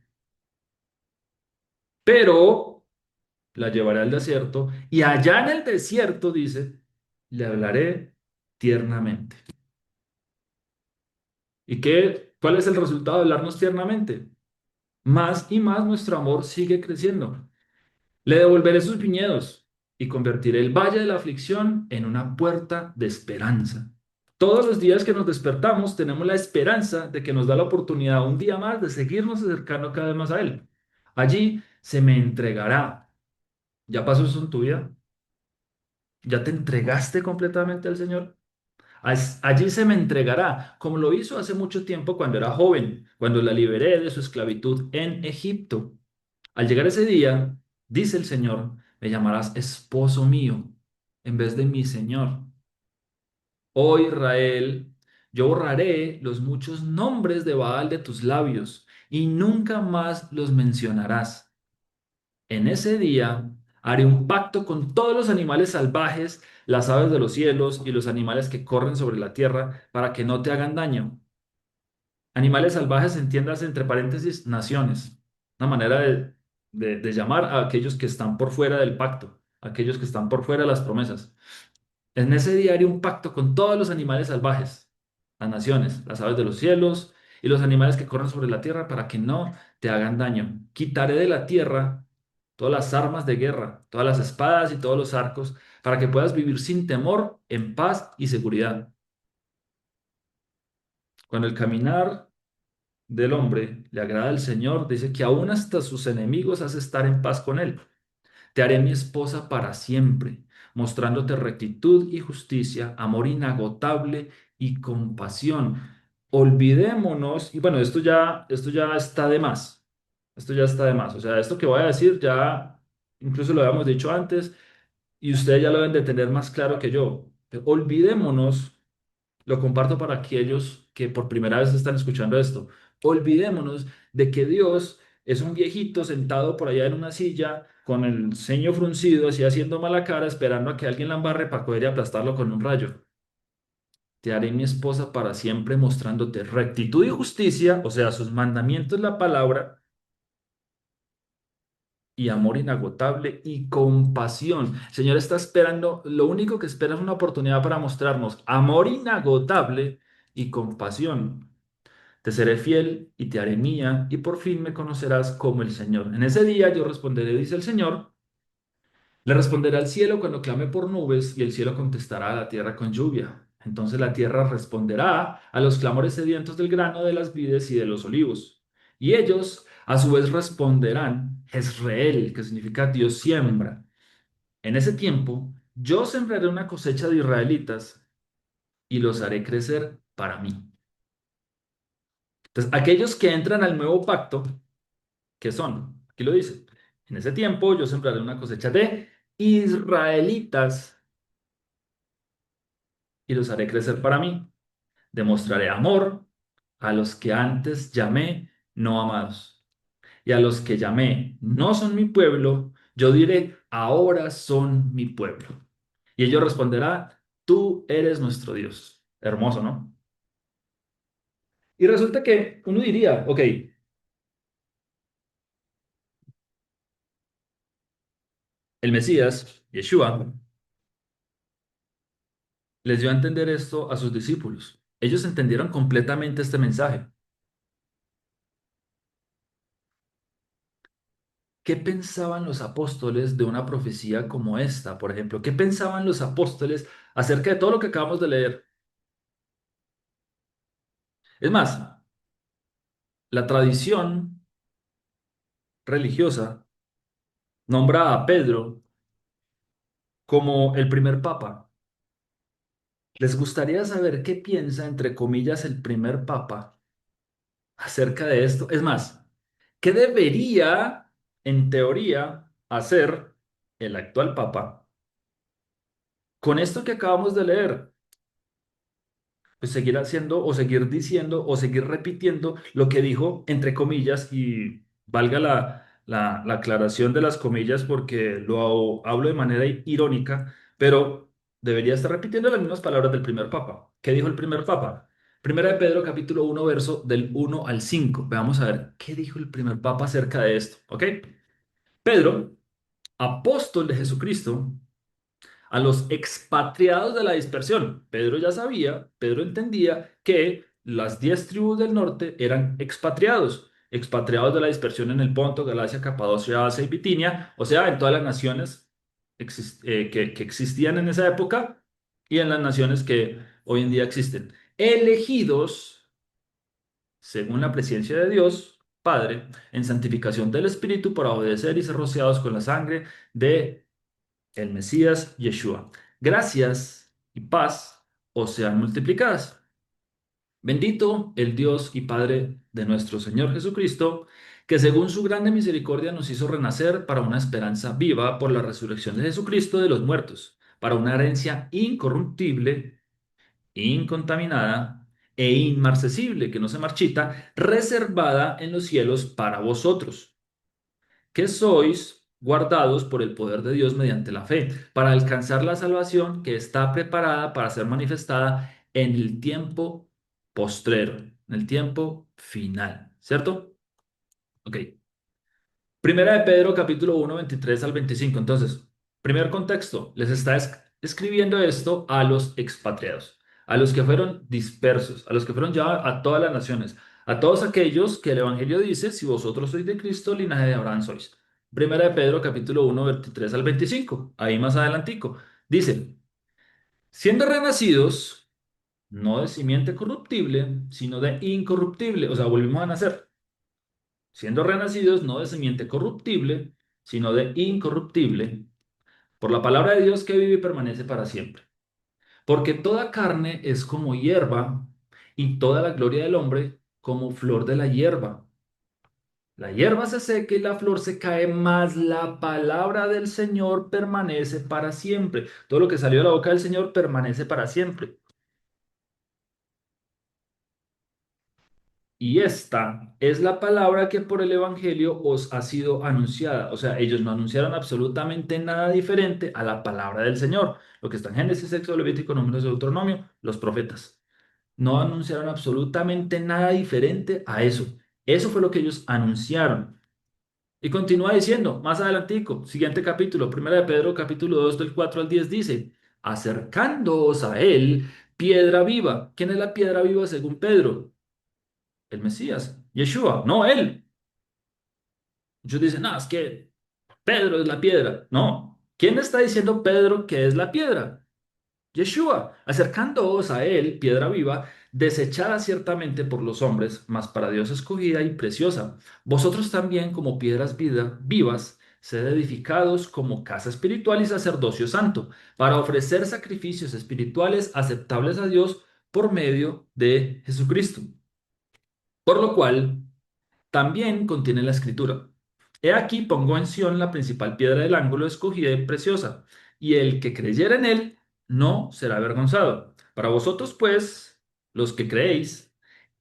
Speaker 1: Pero la llevaré al desierto y allá en el desierto, dice, le hablaré tiernamente. ¿Y cuál es el resultado de hablarnos tiernamente? Más y más nuestro amor sigue creciendo. Le devolveré sus viñedos y convertiré el valle de la aflicción en una puerta de esperanza. Todos los días que nos despertamos tenemos la esperanza de que nos da la oportunidad un día más de seguirnos acercando cada vez más a Él. Allí se me entregará. ¿Ya pasó eso en tu vida? ¿Ya te entregaste completamente al Señor? Allí se me entregará, como lo hizo hace mucho tiempo cuando era joven, cuando la liberé de su esclavitud en Egipto. Al llegar ese día, dice el Señor, me llamarás esposo mío en vez de mi Señor. Oh Israel, yo borraré los muchos nombres de Baal de tus labios y nunca más los mencionarás. En ese día haré un pacto con todos los animales salvajes, las aves de los cielos y los animales que corren sobre la tierra para que no te hagan daño. Animales salvajes, entiendas entre paréntesis, naciones. Una manera de llamar a aquellos que están por fuera del pacto, aquellos que están por fuera de las promesas. En ese día haré un pacto con todos los animales salvajes, las naciones, las aves de los cielos y los animales que corren sobre la tierra para que no te hagan daño. Quitaré de la tierra todas las armas de guerra, todas las espadas y todos los arcos, para que puedas vivir sin temor, en paz y seguridad. Cuando el caminar del hombre le agrada al Señor, dice que aún hasta sus enemigos hace estar en paz con él. Te haré mi esposa para siempre, mostrándote rectitud y justicia, amor inagotable y compasión. Olvidémonos, y bueno, esto ya está de más. Esto ya está de más. O sea, esto que voy a decir ya, incluso lo habíamos dicho antes, y ustedes ya lo deben de tener más claro que yo. Pero olvidémonos, lo comparto para aquellos que por primera vez están escuchando esto. Olvidémonos de que Dios es un viejito sentado por allá en una silla con el ceño fruncido, así haciendo mala cara, esperando a que alguien la embarre para coger y aplastarlo con un rayo. Te haré mi esposa para siempre, mostrándote rectitud y justicia, o sea, sus mandamientos, la palabra, y amor inagotable y compasión. El Señor está esperando, lo único que espera es una oportunidad para mostrarnos amor inagotable y compasión. Te seré fiel y te haré mía, y por fin me conocerás como el Señor. En ese día yo responderé, dice el Señor, le responderé al cielo cuando clame por nubes, y el cielo contestará a la tierra con lluvia. Entonces la tierra responderá a los clamores sedientos del grano de las vides y de los olivos. Y ellos a su vez responderán, Jezreel, que significa Dios siembra. En ese tiempo yo sembraré una cosecha de israelitas y los haré crecer para mí. Entonces, aquellos que entran al nuevo pacto, ¿qué son? Aquí lo dice. En ese tiempo yo sembraré una cosecha de israelitas y los haré crecer para mí. Demostraré amor a los que antes llamé no amados. Y a los que llamé no son mi pueblo, yo diré, ahora son mi pueblo. Y ellos responderán, tú eres nuestro Dios. Hermoso, ¿no? Y resulta que uno diría, ok, el Mesías, Yeshua, les dio a entender esto a sus discípulos. Ellos entendieron completamente este mensaje. ¿Qué pensaban los apóstoles de una profecía como esta, por ejemplo? ¿Qué pensaban los apóstoles acerca de todo lo que acabamos de leer? Es más, la tradición religiosa nombra a Pedro como el primer papa. ¿Les gustaría saber qué piensa, entre comillas, el primer papa acerca de esto? Es más, ¿qué debería, en teoría, hacer el actual papa con esto que acabamos de leer? Pues seguir haciendo o seguir diciendo o seguir repitiendo lo que dijo, entre comillas, y valga la aclaración de las comillas porque lo hablo de manera irónica, pero debería estar repitiendo las mismas palabras del primer papa. ¿Qué dijo el primer papa? Primera de Pedro, capítulo 1 verso del 1 al 5. Veamos a ver qué dijo el primer papa acerca de esto, ¿ok? Pedro, apóstol de Jesucristo, a los expatriados de la dispersión. Pedro ya sabía, Pedro entendía que las 10 tribus del norte eran expatriados, expatriados de la dispersión en el Ponto, Galacia, Capadocia, Asia y Bitinia, o sea, en todas las naciones que existían en esa época y en las naciones que hoy en día existen. Elegidos, según la presencia de Dios, Padre, en santificación del Espíritu para obedecer y ser rociados con la sangre de el Mesías Yeshua. Gracias y paz os sean multiplicadas. Bendito el Dios y Padre de nuestro Señor Jesucristo, que según su grande misericordia nos hizo renacer para una esperanza viva por la resurrección de Jesucristo de los muertos, para una herencia incorruptible, incontaminada e inmarcesible, que no se marchita, reservada en los cielos para vosotros que sois guardados por el poder de Dios mediante la fe, para alcanzar la salvación que está preparada para ser manifestada en el tiempo postrero, en el tiempo final, ¿cierto? Ok. Primera de Pedro, capítulo 1 23 al 25. Entonces, primer contexto, les está escribiendo esto a los expatriados, a los que fueron dispersos, a los que fueron llevados a todas las naciones, a todos aquellos que el Evangelio dice, si vosotros sois de Cristo, linaje de Abraham sois. Primera de Pedro, capítulo 1 23 al 25. Ahí más adelantico. Dice, siendo renacidos, no de simiente corruptible, sino de incorruptible. O sea, volvimos a nacer siendo renacidos no de simiente corruptible, sino de incorruptible, por la palabra de Dios que vive y permanece para siempre. Porque toda carne es como hierba, y toda la gloria del hombre como flor de la hierba. La hierba se seca y la flor se cae, mas la palabra del Señor permanece para siempre. Todo lo que salió de la boca del Señor permanece para siempre. Y esta es la palabra que por el Evangelio os ha sido anunciada. O sea, ellos no anunciaron absolutamente nada diferente a la palabra del Señor. Lo que está en Génesis, Éxodo, Levítico, Números, Deuteronomio, los profetas. No anunciaron absolutamente nada diferente a eso. Eso fue lo que ellos anunciaron. Y continúa diciendo, más adelantico, siguiente capítulo, primera de Pedro, capítulo 2 del 4 al 10 dice, acercándoos a él, piedra viva. ¿Quién es la piedra viva según Pedro? El Mesías, Yeshua, no él. Muchos dicen, no, es que Pedro es la piedra. No, ¿quién está diciendo Pedro que es la piedra? Yeshua, acercándoos a él, piedra viva, desechada ciertamente por los hombres, mas para Dios escogida y preciosa. Vosotros también, como piedras vivas, sed edificados como casa espiritual y sacerdocio santo, para ofrecer sacrificios espirituales aceptables a Dios por medio de Jesucristo. Por lo cual, también contiene la escritura. He aquí pongo en Sión la principal piedra del ángulo escogida y preciosa, y el que creyera en él no será avergonzado. Para vosotros, pues, los que creéis,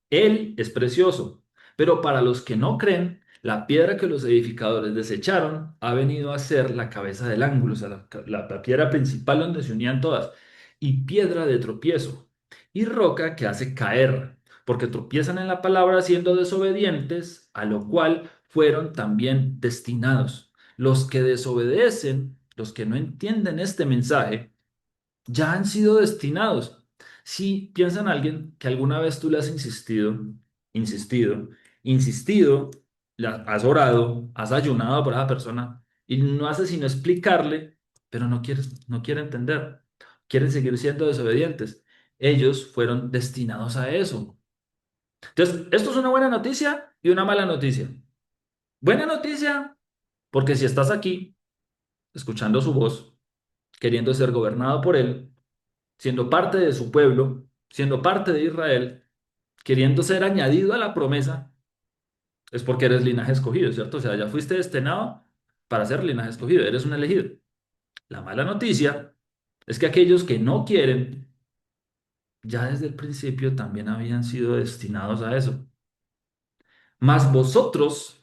Speaker 1: él es precioso, pero para los que no creen, la piedra que los edificadores desecharon ha venido a ser la cabeza del ángulo, o sea, la piedra principal donde se unían todas, y piedra de tropiezo, y roca que hace caer, porque tropiezan en la palabra siendo desobedientes, a lo cual fueron también destinados. Los que desobedecen, los que no entienden este mensaje, ya han sido destinados. Si piensa en alguien que alguna vez tú le has insistido, insistido, has orado, has ayunado por esa persona y no hace sino explicarle, pero no quiere entender, quieren seguir siendo desobedientes. Ellos fueron destinados a eso. Entonces, esto es una buena noticia y una mala noticia. Buena noticia, porque si estás aquí, escuchando su voz, queriendo ser gobernado por él, siendo parte de su pueblo, siendo parte de Israel, queriendo ser añadido a la promesa, es porque eres linaje escogido, ¿cierto? O sea, ya fuiste destinado para ser linaje escogido, eres un elegido. La mala noticia es que aquellos que no quieren, ya desde el principio también habían sido destinados a eso. Mas vosotros,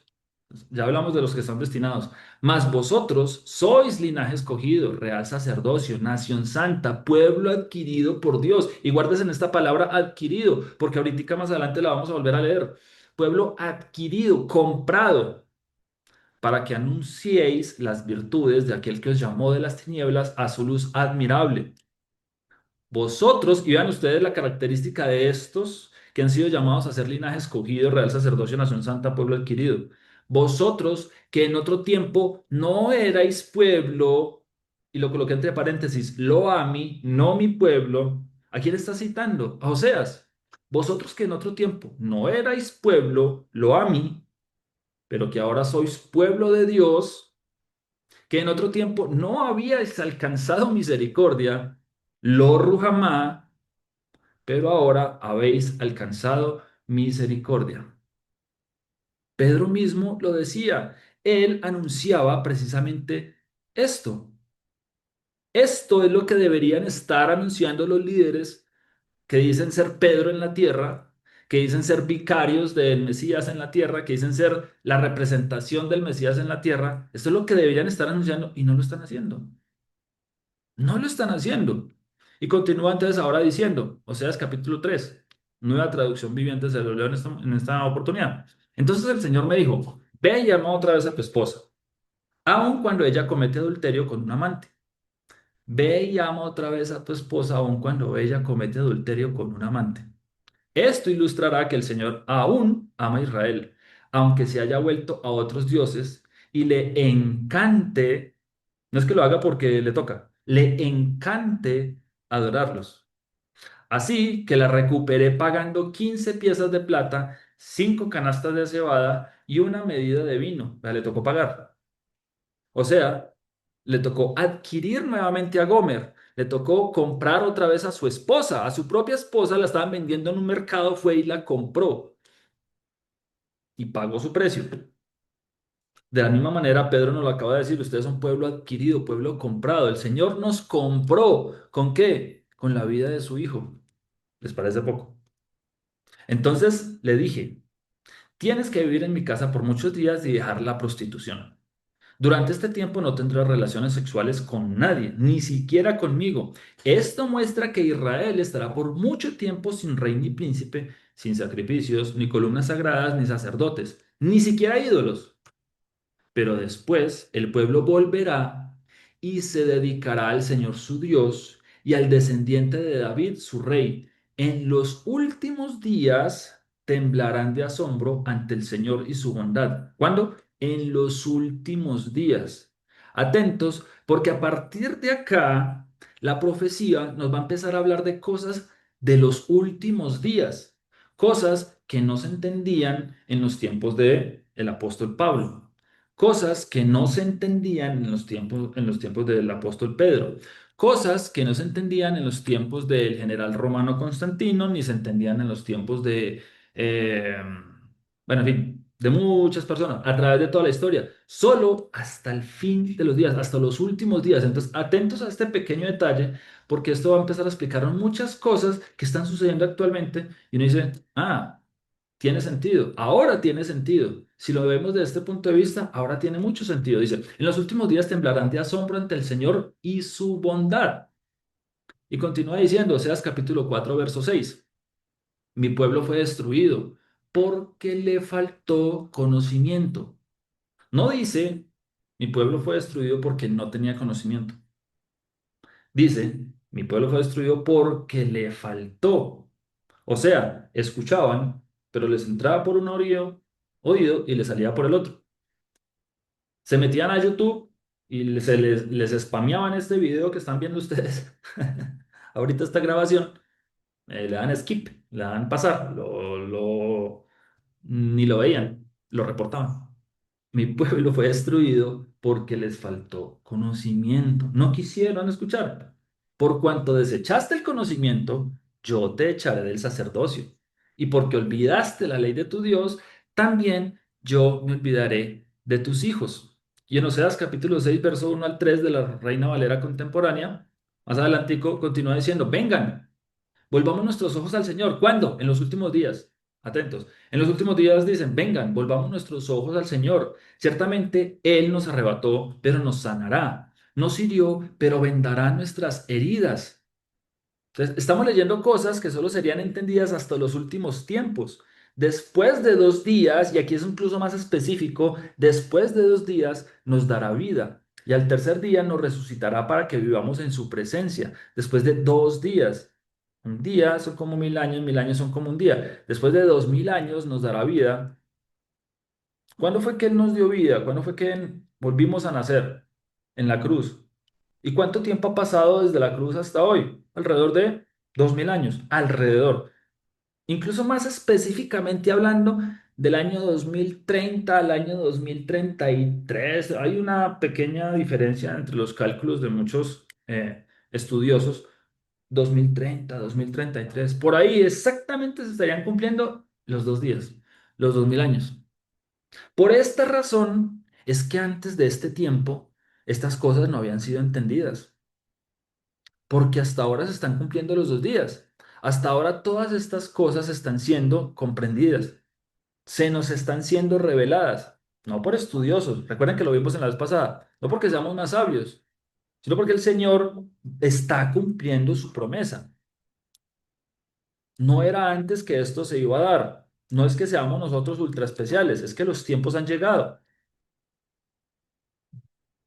Speaker 1: ya hablamos de los que están destinados, mas vosotros sois linaje escogido, real sacerdocio, nación santa, pueblo adquirido por Dios. Y guardes en esta palabra adquirido, porque ahorita más adelante la vamos a volver a leer. Pueblo adquirido, comprado, para que anunciéis las virtudes de aquel que os llamó de las tinieblas a su luz admirable. Vosotros, y vean ustedes la característica de estos que han sido llamados a ser linaje escogido, real sacerdocio, nación santa, pueblo adquirido. Vosotros que en otro tiempo no erais pueblo, y lo coloqué entre paréntesis, lo a mí, no mi pueblo. ¿A quién está citando? A Oseas. Vosotros que en otro tiempo no erais pueblo, lo a mí, pero que ahora sois pueblo de Dios, que en otro tiempo no habíais alcanzado misericordia, lo ruhamá, pero ahora habéis alcanzado misericordia. Pedro mismo lo decía, él anunciaba precisamente esto. Esto es lo que deberían estar anunciando los líderes que dicen ser Pedro en la tierra, que dicen ser vicarios del Mesías en la tierra, que dicen ser la representación del Mesías en la tierra. Esto es lo que deberían estar anunciando y no lo están haciendo. No lo están haciendo. Y continúa entonces ahora diciendo, Oseas capítulo 3, nueva traducción viviente, se lo leo en esta oportunidad. Entonces el Señor me dijo, ve y llama otra vez a tu esposa, aun cuando ella comete adulterio con un amante. Ve y llama otra vez a tu esposa, aun cuando ella comete adulterio con un amante. Esto ilustrará que el Señor aún ama a Israel, aunque se haya vuelto a otros dioses y le encante, no es que lo haga porque le toca, le encante adorarlos. Así que la recuperé pagando 15 piezas de plata, 5 canastas de cebada y una medida de vino. Le tocó pagar. O sea, le tocó adquirir nuevamente a Gomer. Le tocó comprar otra vez a su esposa, a su propia esposa, la estaban vendiendo en un mercado, fue y la compró y pagó su precio. De la misma manera, Pedro nos lo acaba de decir, ustedes son pueblo adquirido, pueblo comprado. El Señor nos compró. ¿Con qué? Con la vida de su Hijo. ¿Les parece poco? Entonces le dije, tienes que vivir en mi casa por muchos días y dejar la prostitución. Durante este tiempo no tendrás relaciones sexuales con nadie, ni siquiera conmigo. Esto muestra que Israel estará por mucho tiempo sin rey ni príncipe, sin sacrificios, ni columnas sagradas, ni sacerdotes, ni siquiera ídolos. Pero después el pueblo volverá y se dedicará al Señor su Dios y al descendiente de David su rey. En los últimos días temblarán de asombro ante el Señor y su bondad. ¿Cuándo? En los últimos días. Atentos, porque a partir de acá la profecía nos va a empezar a hablar de cosas de los últimos días, cosas que no se entendían en los tiempos de el apóstol Pablo, cosas que no se entendían en los tiempos del apóstol Pedro, cosas que no se entendían en los tiempos del general romano Constantino, ni se entendían en los tiempos de, bueno, en fin, de muchas personas a través de toda la historia, solo hasta el fin de los días, hasta los últimos días. Entonces, atentos a este pequeño detalle, porque esto va a empezar a explicar muchas cosas que están sucediendo actualmente y uno dice, ah, tiene sentido, ahora tiene sentido. Si lo vemos desde este punto de vista, ahora tiene mucho sentido. Dice, en los últimos días temblarán de asombro ante el Señor y su bondad. Y continúa diciendo, Oseas capítulo 4 verso 6. Mi pueblo fue destruido porque le faltó conocimiento. No dice, mi pueblo fue destruido porque no tenía conocimiento. Dice, mi pueblo fue destruido porque le faltó. O sea, escuchaban, pero les entraba por un oído y les salía por el otro. Se metían a YouTube y les spameaban este video que están viendo ustedes. Ahorita esta grabación, le dan skip, le dan pasar, ni lo veían, lo reportaban. Mi pueblo fue destruido porque les faltó conocimiento. No quisieron escuchar. Por cuanto desechaste el conocimiento, yo te echaré del sacerdocio. Y porque olvidaste la ley de tu Dios, también yo me olvidaré de tus hijos. Y en Oseas capítulo 6 verso 1 al 3 de la Reina Valera contemporánea, más adelantico, continúa diciendo, vengan. Volvamos nuestros ojos al Señor. ¿Cuándo? En los últimos días. Atentos. En los últimos días dicen, vengan, volvamos nuestros ojos al Señor. Ciertamente Él nos arrebató, pero nos sanará. Nos hirió, pero vendará nuestras heridas. Entonces, estamos leyendo cosas que solo serían entendidas hasta los últimos tiempos. Después de 2 días, y aquí es incluso más específico, después de 2 días nos dará vida. Y al tercer día nos resucitará para que vivamos en su presencia. Después de 2 días. Un día son como 1000 años, 1000 años son como un día. Después de 2000 años nos dará vida. ¿Cuándo fue que Él nos dio vida? ¿Cuándo fue que volvimos a nacer? En la cruz. ¿Y cuánto tiempo ha pasado desde la cruz hasta hoy? Alrededor de 2000 años. Alrededor. Incluso más específicamente hablando del año 2030 al año 2033. Hay una pequeña diferencia entre los cálculos de muchos estudiosos. 2030, 2033. Por ahí exactamente se estarían cumpliendo los 2 días, los 2000 años. Por esta razón es que antes de este tiempo estas cosas no habían sido entendidas, porque hasta ahora se están cumpliendo los 2 días. Hasta ahora todas estas cosas están siendo comprendidas, se nos están siendo reveladas, no por estudiosos, recuerden que lo vimos en la vez pasada, no porque seamos más sabios, sino porque el Señor está cumpliendo su promesa. No era antes que esto se iba a dar. No es que seamos nosotros ultra especiales, es que los tiempos han llegado.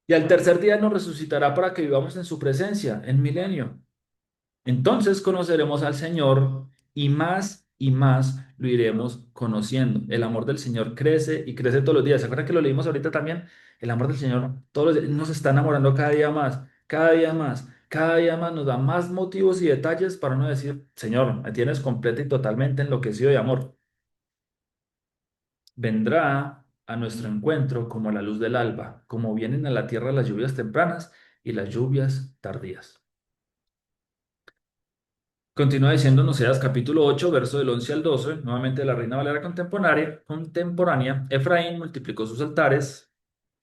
Speaker 1: Y al tercer día nos resucitará para que vivamos en su presencia, en milenio. Entonces conoceremos al Señor y más lo iremos conociendo. El amor del Señor crece y crece todos los días. ¿Se acuerdan que lo leímos ahorita también? El amor del Señor todos los días nos está enamorando cada día más, cada día más, cada día más. Nos da más motivos y detalles para no decir, Señor, me tienes completa y totalmente enloquecido de amor. Vendrá a nuestro encuentro como la luz del alba, como vienen a la tierra las lluvias tempranas y las lluvias tardías. Continúa diciendo en Oseas capítulo 8, verso del 11 al 12, nuevamente de la Reina Valera contemporánea, Efraín multiplicó sus altares,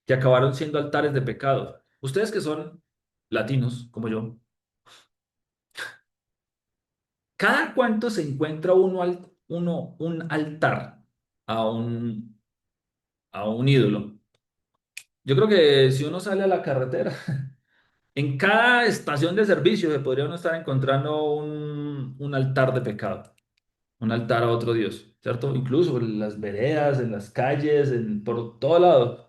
Speaker 1: que acabaron siendo altares de pecado. Ustedes que son latinos, como yo, ¿cada cuánto se encuentra un altar a un ídolo? Yo creo que si uno sale a la carretera, en cada estación de servicio se podría uno estar encontrando un altar de pecado, un altar a otro Dios, ¿cierto? Incluso en las veredas, en las calles, por todo lado.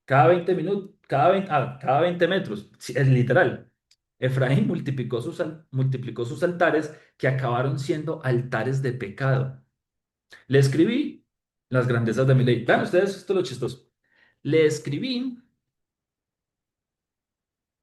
Speaker 1: Cada 20 minutos, cada 20 metros, sí, es literal. Efraín multiplicó sus altares que acabaron siendo altares de pecado. Le escribí las grandezas de mi ley. Vean ustedes, esto es lo chistoso. Le escribí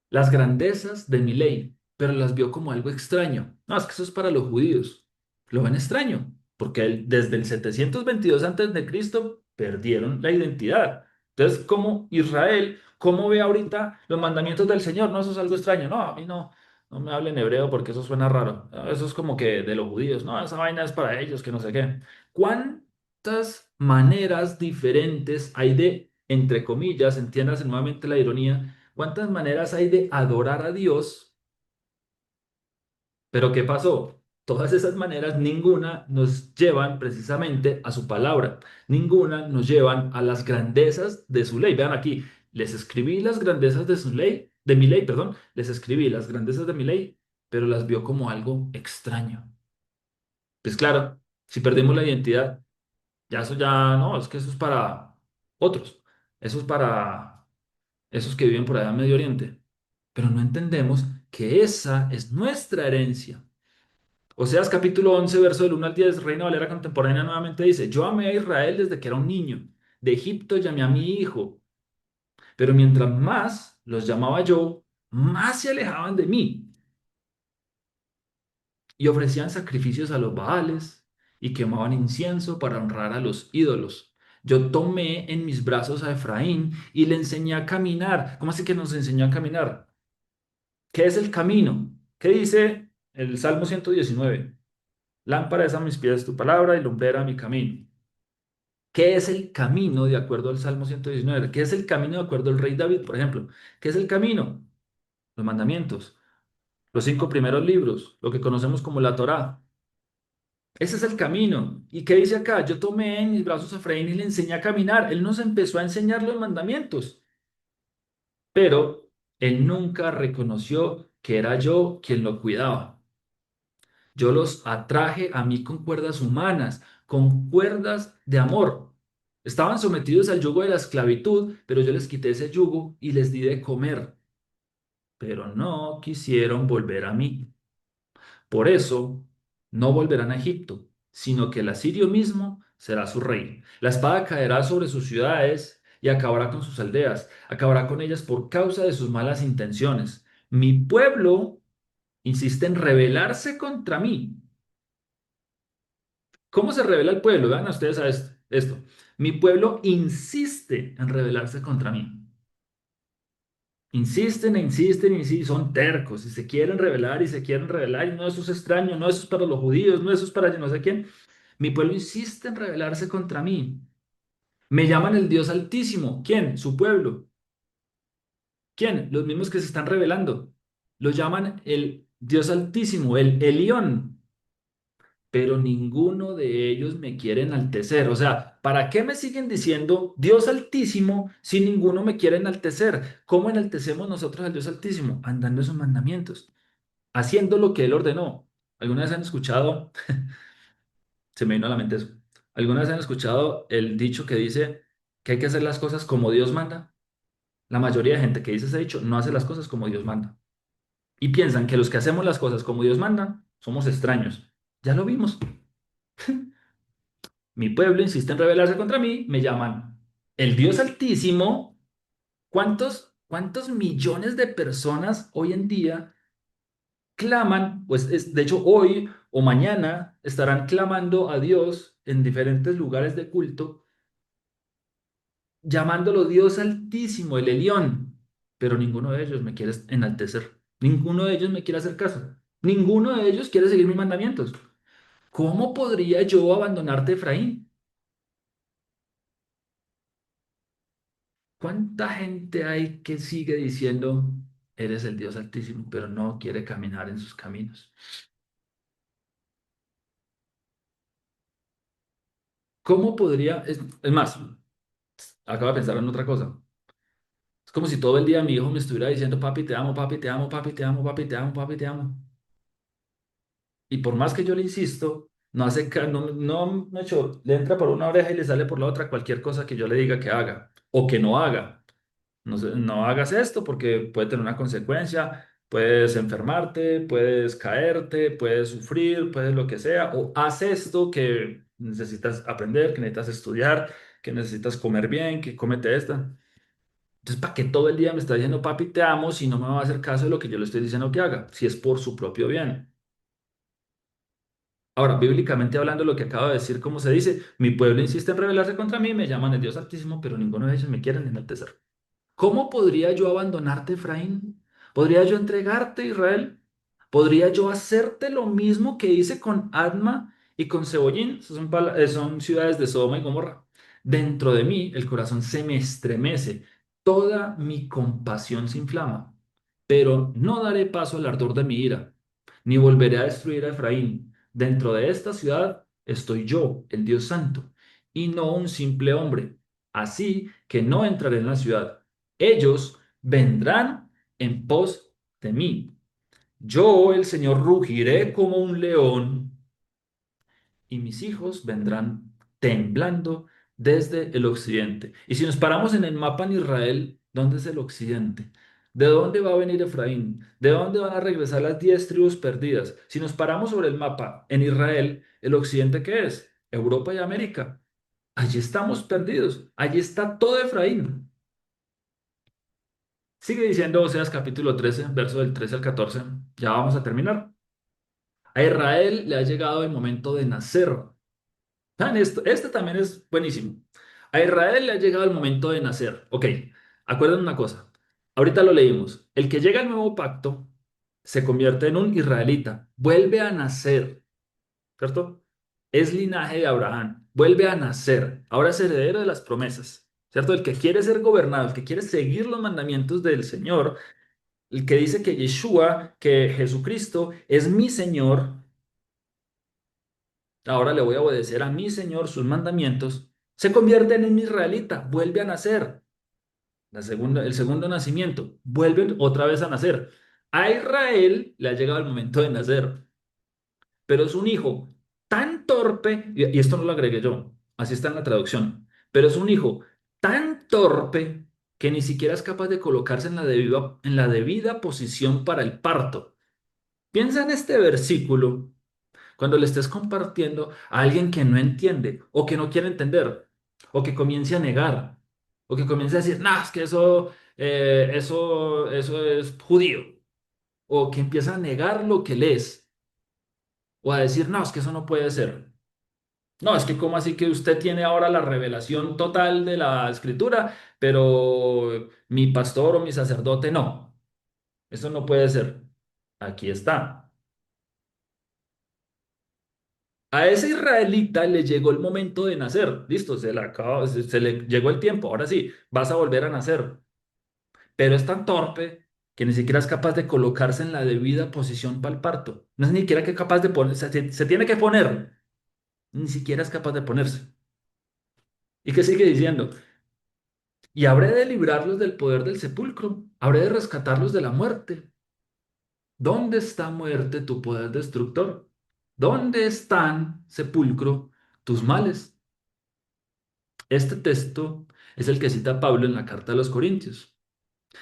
Speaker 1: las grandezas de mi ley, pero las vio como algo extraño. No, es que eso es para los judíos. Lo ven extraño, porque desde el 722 antes de Cristo perdieron la identidad. Entonces, como Israel, ¿cómo ve ahorita los mandamientos del Señor? No, eso es algo extraño. No, a mí no, no me hablen hebreo porque eso suena raro. Eso es como que de los judíos. No, esa vaina es para ellos, que no sé qué. ¿Cuántas ¿cuántas maneras diferentes hay de, entre comillas, entiéndase nuevamente la ironía, cuántas maneras hay de adorar a Dios? Pero ¿qué pasó? Todas esas maneras, ninguna nos llevan precisamente a su palabra, ninguna nos llevan a las grandezas de su ley. Vean aquí, les escribí las grandezas de su ley, de mi ley, perdón, les escribí las grandezas de mi ley, pero las vio como algo extraño. Pues claro, si perdimos la identidad, ya eso ya no, es que eso es para otros, eso es para esos que viven por allá en Medio Oriente, pero no entendemos que esa es nuestra herencia. Oseas capítulo 11 verso del 1 al 10, Reina Valera contemporánea nuevamente dice, yo amé a Israel desde que era un niño, de Egipto llamé a mi hijo, pero mientras más los llamaba yo, más se alejaban de mí y ofrecían sacrificios a los Baales y quemaban incienso para honrar a los ídolos. Yo tomé en mis brazos a Efraín y le enseñé a caminar. ¿Cómo así que nos enseñó a caminar? ¿Qué es el camino? ¿Qué dice el Salmo 119? Lámpara es a mis pies tu palabra y lumbrera mi camino. ¿Qué es el camino de acuerdo al Salmo 119? ¿Qué es el camino de acuerdo al rey David, por ejemplo? ¿Qué es el camino? Los mandamientos, los 5 primeros libros, lo que conocemos como la Torá. Ese es el camino. ¿Y qué dice acá? Yo tomé en mis brazos a Efraín y le enseñé a caminar. Él nos empezó a enseñar los mandamientos, pero él nunca reconoció que era yo quien lo cuidaba. Yo los atraje a mí con cuerdas humanas, con cuerdas de amor. Estaban sometidos al yugo de la esclavitud, pero yo les quité ese yugo y les di de comer, pero no quisieron volver a mí. Por eso, no volverán a Egipto, sino que el asirio mismo será su rey. La espada caerá sobre sus ciudades y acabará con sus aldeas, acabará con ellas por causa de sus malas intenciones. Mi pueblo insiste en rebelarse contra mí. ¿Cómo se revela el pueblo? Vean ustedes a esto. Mi pueblo insiste en rebelarse contra mí. Insisten e insisten y insisten, son tercos y se quieren rebelar y se quieren rebelar y no, eso es extraño, no, eso es para los judíos, no, eso es para yo no sé quién. Mi pueblo insiste en rebelarse contra mí. Me llaman el Dios Altísimo. ¿Quién? Su pueblo. ¿Quién? Los mismos que se están rebelando. Lo llaman el Dios Altísimo, el Elión, pero ninguno de ellos me quiere enaltecer. O sea, ¿para qué me siguen diciendo Dios Altísimo si ninguno me quiere enaltecer? ¿Cómo enaltecemos nosotros al Dios Altísimo? Andando en sus mandamientos, haciendo lo que Él ordenó. ¿Alguna vez han escuchado, se me vino a la mente eso, alguna vez han escuchado el dicho que dice que hay que hacer las cosas como Dios manda? La mayoría de gente que dice ese dicho no hace las cosas como Dios manda. Y piensan que los que hacemos las cosas como Dios manda somos extraños. Ya lo vimos. Mi pueblo insiste en rebelarse contra mí, me llaman el Dios Altísimo. ¿Cuántos millones de personas hoy en día claman, pues de hecho hoy o mañana estarán clamando a Dios en diferentes lugares de culto, llamándolo Dios Altísimo, el Elión, pero ninguno de ellos me quiere enaltecer, ninguno de ellos me quiere hacer caso, ninguno de ellos quiere seguir mis mandamientos. ¿Cómo podría yo abandonarte, Efraín? ¿Cuánta gente hay que sigue diciendo, eres el Dios Altísimo, pero no quiere caminar en sus caminos? ¿Cómo podría, es más, acabo de pensar en otra cosa. Es como si todo el día mi hijo me estuviera diciendo, papi, te amo, papi, te amo, papi, te amo, papi, te amo, papi, te amo. Y por más que yo le insisto, no hace, no, hecho, le entra por una oreja y le sale por la otra cualquier cosa que yo le diga que haga o que no haga. No, no hagas esto porque puede tener una consecuencia, puedes enfermarte, puedes caerte, puedes sufrir, puedes lo que sea, o haz esto que necesitas aprender, que necesitas estudiar, que necesitas comer bien, que cómete esta. Entonces, ¿para qué todo el día me está diciendo, papi, te amo, si no me va a hacer caso de lo que yo le estoy diciendo que haga? Si es por su propio bien. Ahora, bíblicamente hablando, lo que acabo de decir, como se dice, mi pueblo insiste en rebelarse contra mí, me llaman el Dios Altísimo, pero ninguno de ellos me quieren enaltecer. ¿Cómo podría yo abandonarte, Efraín? ¿Podría yo entregarte, Israel? ¿Podría yo hacerte lo mismo que hice con Adma y con Cebollín, son ciudades de Sodoma y Gomorra. Dentro de mí el corazón se me estremece, toda mi compasión se inflama, pero no daré paso al ardor de mi ira, ni volveré a destruir a Efraín. Dentro de esta ciudad estoy yo, el Dios Santo, y no un simple hombre. Así que no entraré en la ciudad. Ellos vendrán en pos de mí. Yo, el Señor, rugiré como un león y mis hijos vendrán temblando desde el occidente. Y si nos paramos en el mapa en Israel, ¿dónde es el occidente? ¿De dónde va a venir Efraín? ¿De dónde van a regresar las 10 tribus perdidas? Si nos paramos sobre el mapa en Israel, ¿el occidente qué es? Europa y América. Allí estamos perdidos. Allí está todo Efraín. Sigue diciendo Oseas capítulo 13, verso del 13 al 14. Ya vamos a terminar. A Israel le ha llegado el momento de nacer. Vean esto, este también es buenísimo. A Israel le ha llegado el momento de nacer. Ok, acuerden una cosa. Ahorita lo leímos. El que llega al nuevo pacto se convierte en un israelita. Vuelve a nacer, ¿cierto? Es linaje de Abraham. Vuelve a nacer. Ahora es heredero de las promesas, ¿cierto? El que quiere ser gobernado, el que quiere seguir los mandamientos del Señor, el que dice que Yeshua, que Jesucristo es mi Señor, ahora le voy a obedecer a mi Señor sus mandamientos, se convierte en un israelita, vuelve a nacer. El segundo nacimiento, vuelve otra vez a nacer. A Israel le ha llegado el momento de nacer, pero es un hijo tan torpe, y esto no lo agregué yo, así está en la traducción, pero es un hijo tan torpe que ni siquiera es capaz de colocarse en la debida posición para el parto. Piensa en este versículo cuando le estés compartiendo a alguien que no entiende o que no quiere entender o que comience a negar o que comience a decir, no, es que eso es judío o que empieza a negar lo que lees o a decir, no, es que eso no puede ser. No, es que cómo así que usted tiene ahora la revelación total de la escritura, pero mi pastor o mi sacerdote no. Eso no puede ser. Aquí está. A ese israelita le llegó el momento de nacer. Listo, se le llegó el tiempo. Ahora sí, vas a volver a nacer. Pero es tan torpe que ni siquiera es capaz de colocarse en la debida posición para el parto. No es ni siquiera que capaz de ponerse, se tiene que poner. Ni siquiera es capaz de ponerse. ¿Y qué sigue diciendo? Y habré de librarlos del poder del sepulcro. Habré de rescatarlos de la muerte. ¿Dónde está muerte tu poder destructor? ¿Dónde están, sepulcro, tus males? Este texto es el que cita Pablo en la carta a los Corintios.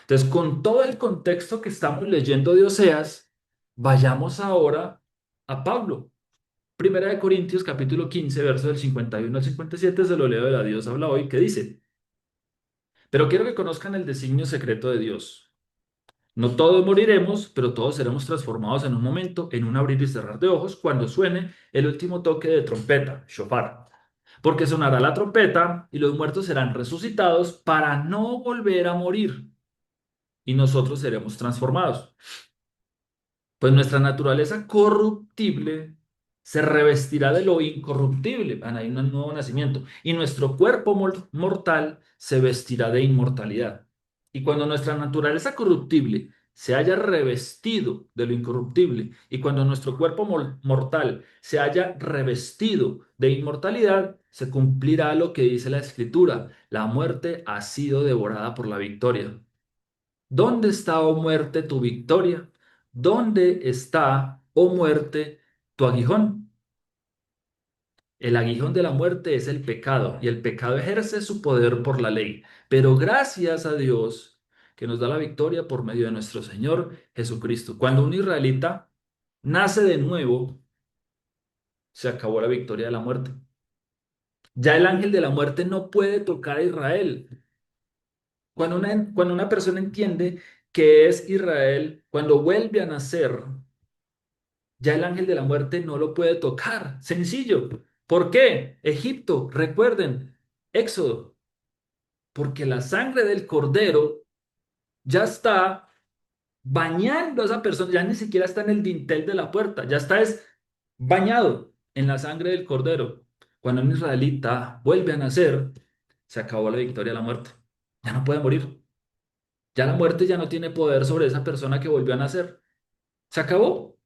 Speaker 1: Entonces, con todo el contexto que estamos leyendo de Oseas, vayamos ahora a Pablo. Primera de Corintios, capítulo 15, verso del 51 al 57, se lo leo de la Dios habla hoy, que dice, pero quiero que conozcan el designio secreto de Dios. No todos moriremos, pero todos seremos transformados en un momento, en un abrir y cerrar de ojos, cuando suene el último toque de trompeta, shofar. Porque sonará la trompeta y los muertos serán resucitados para no volver a morir y nosotros seremos transformados. Pues nuestra naturaleza corruptible se revestirá de lo incorruptible. Hay un nuevo nacimiento. Y nuestro cuerpo mortal se vestirá de inmortalidad. Y cuando nuestra naturaleza corruptible se haya revestido de lo incorruptible y cuando nuestro cuerpo mortal se haya revestido de inmortalidad, se cumplirá lo que dice la Escritura. La muerte ha sido devorada por la victoria. ¿Dónde está, oh muerte, tu victoria? ¿Dónde está, oh muerte, tu aguijón? El aguijón de la muerte es el pecado y el pecado ejerce su poder por la ley. Pero gracias a Dios que nos da la victoria por medio de nuestro Señor Jesucristo. Cuando un israelita nace de nuevo, se acabó la victoria de la muerte. Ya el ángel de la muerte no puede tocar a Israel. Cuando una persona entiende que es Israel, cuando vuelve a nacer, ya el ángel de la muerte no lo puede tocar. Sencillo. ¿Por qué? Egipto, recuerden, Éxodo, porque la sangre del cordero ya está bañando a esa persona, ya ni siquiera está en el dintel de la puerta, ya está es bañado. en la sangre del cordero. Cuando un israelita vuelve a nacer, se acabó la victoria de la muerte. Ya no puede morir. Ya la muerte ya no tiene poder sobre esa persona que volvió a nacer. Se acabó.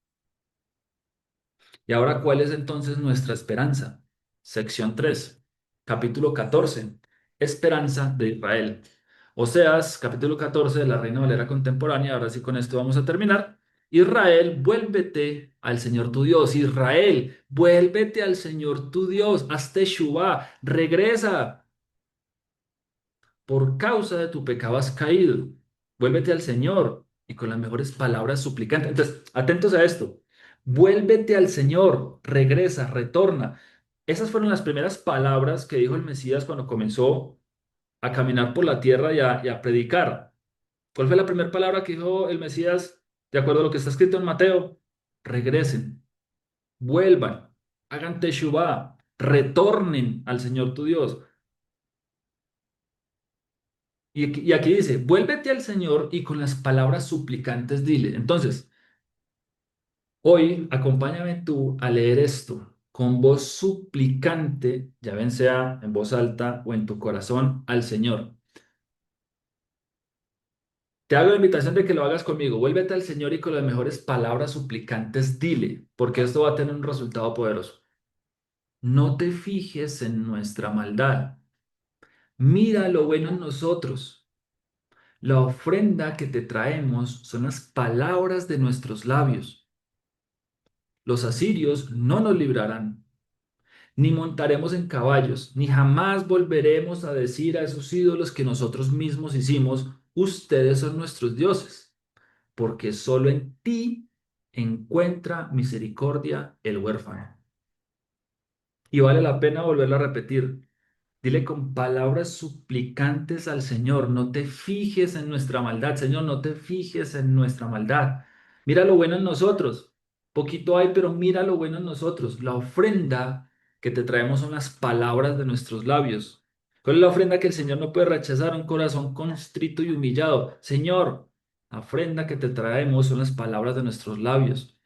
Speaker 1: Y ahora, ¿cuál es entonces nuestra esperanza? Sección 3, capítulo 14, Esperanza de Israel. Oseas, capítulo 14 de la Reina Valera contemporánea. Ahora sí, con esto vamos a terminar. Israel, vuélvete al Señor tu Dios. Israel, vuélvete al Señor tu Dios. Hazte Teshuvá, regresa. Por causa de tu pecado has caído. Vuélvete al Señor y con las mejores palabras suplicantes. Entonces, atentos a esto. Vuélvete al Señor, regresa, retorna. Esas fueron las primeras palabras que dijo el Mesías cuando comenzó a caminar por la tierra y a predicar. ¿Cuál fue la primera palabra que dijo el Mesías de acuerdo a lo que está escrito en Mateo? Regresen, vuelvan, hagan teshuvá, retornen al Señor tu Dios. Y aquí dice, vuélvete al Señor y con las palabras suplicantes dile. Entonces, hoy acompáñame tú a leer esto con voz suplicante, ya bien sea en voz alta o en tu corazón, al Señor. Te hago la invitación de que lo hagas conmigo. Vuélvete al Señor y con las mejores palabras suplicantes dile, porque esto va a tener un resultado poderoso. No te fijes en nuestra maldad. Mira lo bueno en nosotros. La ofrenda que te traemos son las palabras de nuestros labios. Los asirios no nos librarán, ni montaremos en caballos, ni jamás volveremos a decir a esos ídolos que nosotros mismos hicimos, ustedes son nuestros dioses, porque solo en ti encuentra misericordia el huérfano. Y vale la pena volverlo a repetir. Dile con palabras suplicantes al Señor, no te fijes en nuestra maldad, Señor, no te fijes en nuestra maldad. Mira lo bueno en nosotros. Poquito hay, pero mira lo bueno en nosotros. La ofrenda que te traemos son las palabras de nuestros labios. ¿Cuál es la ofrenda que el Señor no puede rechazar? Un corazón constrito y humillado. Señor, la ofrenda que te traemos son las palabras de nuestros labios.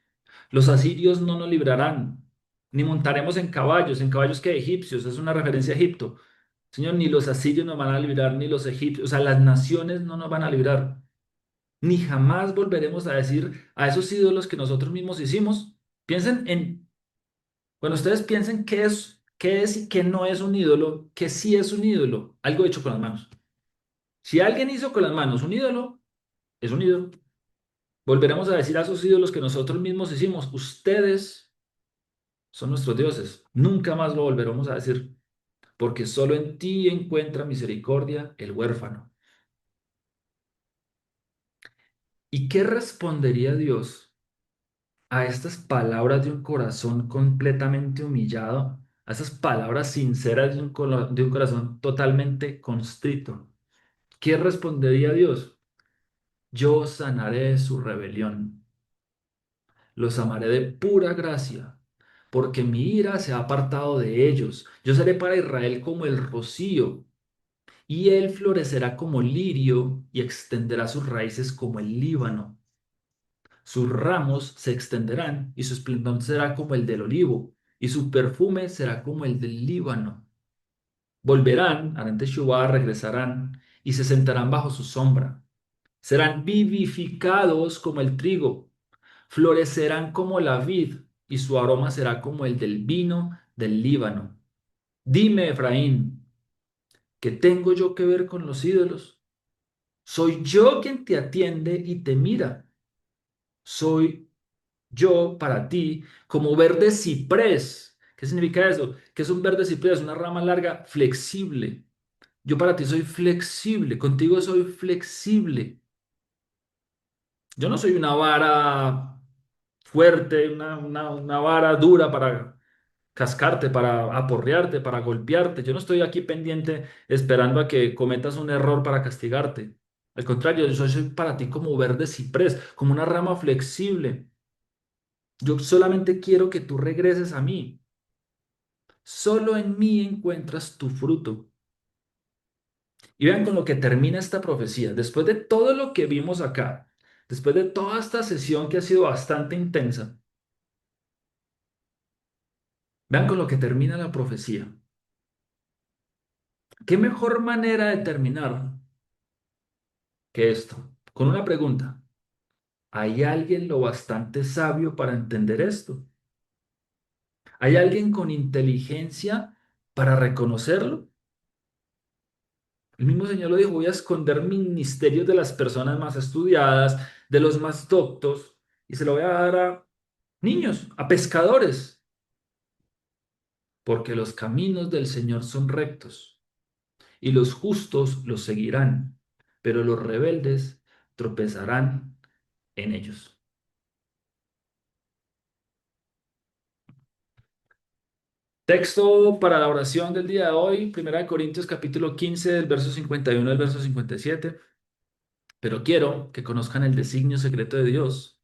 Speaker 1: Los asirios no nos librarán, ni montaremos en caballos que egipcios, es una referencia a Egipto. Señor, ni los asirios nos van a librar, ni los egipcios, o sea, las naciones no nos van a librar, ni jamás volveremos a decir a esos ídolos que nosotros mismos hicimos. Piensen en, cuando ustedes piensen qué es y qué no es un ídolo, que sí es un ídolo, algo hecho con las manos. Si alguien hizo con las manos un ídolo, es un ídolo. Volveremos a decir a esos ídolos que nosotros mismos hicimos, ustedes son nuestros dioses. Nunca más lo volveremos a decir, porque solo en ti encuentra misericordia el huérfano. ¿Y qué respondería Dios a estas palabras de un corazón completamente humillado, a esas palabras sinceras de un corazón totalmente constrito? ¿Qué respondería Dios? Yo sanaré su rebelión, los amaré de pura gracia, porque mi ira se ha apartado de ellos. Yo seré para Israel como el rocío, y él florecerá como lirio y extenderá sus raíces como el Líbano. Sus ramos se extenderán y su esplendor será como el del olivo y su perfume será como el del Líbano. Volverán, harán teshuvá, regresarán y se sentarán bajo su sombra. Serán vivificados como el trigo, florecerán como la vid y su aroma será como el del vino del Líbano. Dime, Efraín, ¿qué tengo yo que ver con los ídolos? Soy yo quien te atiende y te mira. Soy yo para ti como verde ciprés. ¿Qué significa eso? Que es un verde ciprés, una rama larga, flexible. Yo para ti soy flexible, contigo soy flexible. Yo no soy una vara fuerte, una vara dura para cascarte, para aporrearte, para golpearte. Yo no estoy aquí pendiente esperando a que cometas un error para castigarte. Al contrario, yo soy para ti como verde ciprés, como una rama flexible. Yo solamente quiero que tú regreses a mí. Solo en mí encuentras tu fruto. Y vean con lo que termina esta profecía. Después de todo lo que vimos acá, después de toda esta sesión que ha sido bastante intensa, Vean con lo que termina la profecía. ¿Qué mejor manera de terminar que esto? Con una pregunta. ¿Hay alguien lo bastante sabio para entender esto? ¿Hay alguien con inteligencia para reconocerlo? El mismo Señor lo dijo, voy a esconder mis misterios de las personas más estudiadas, de los más doctos, y se lo voy a dar a niños, a pescadores, porque los caminos del Señor son rectos, y los justos los seguirán, pero los rebeldes tropezarán en ellos. Texto para la oración del día de hoy, Primera de Corintios capítulo 15, del verso 51 al verso 57. Pero quiero que conozcan el designio secreto de Dios.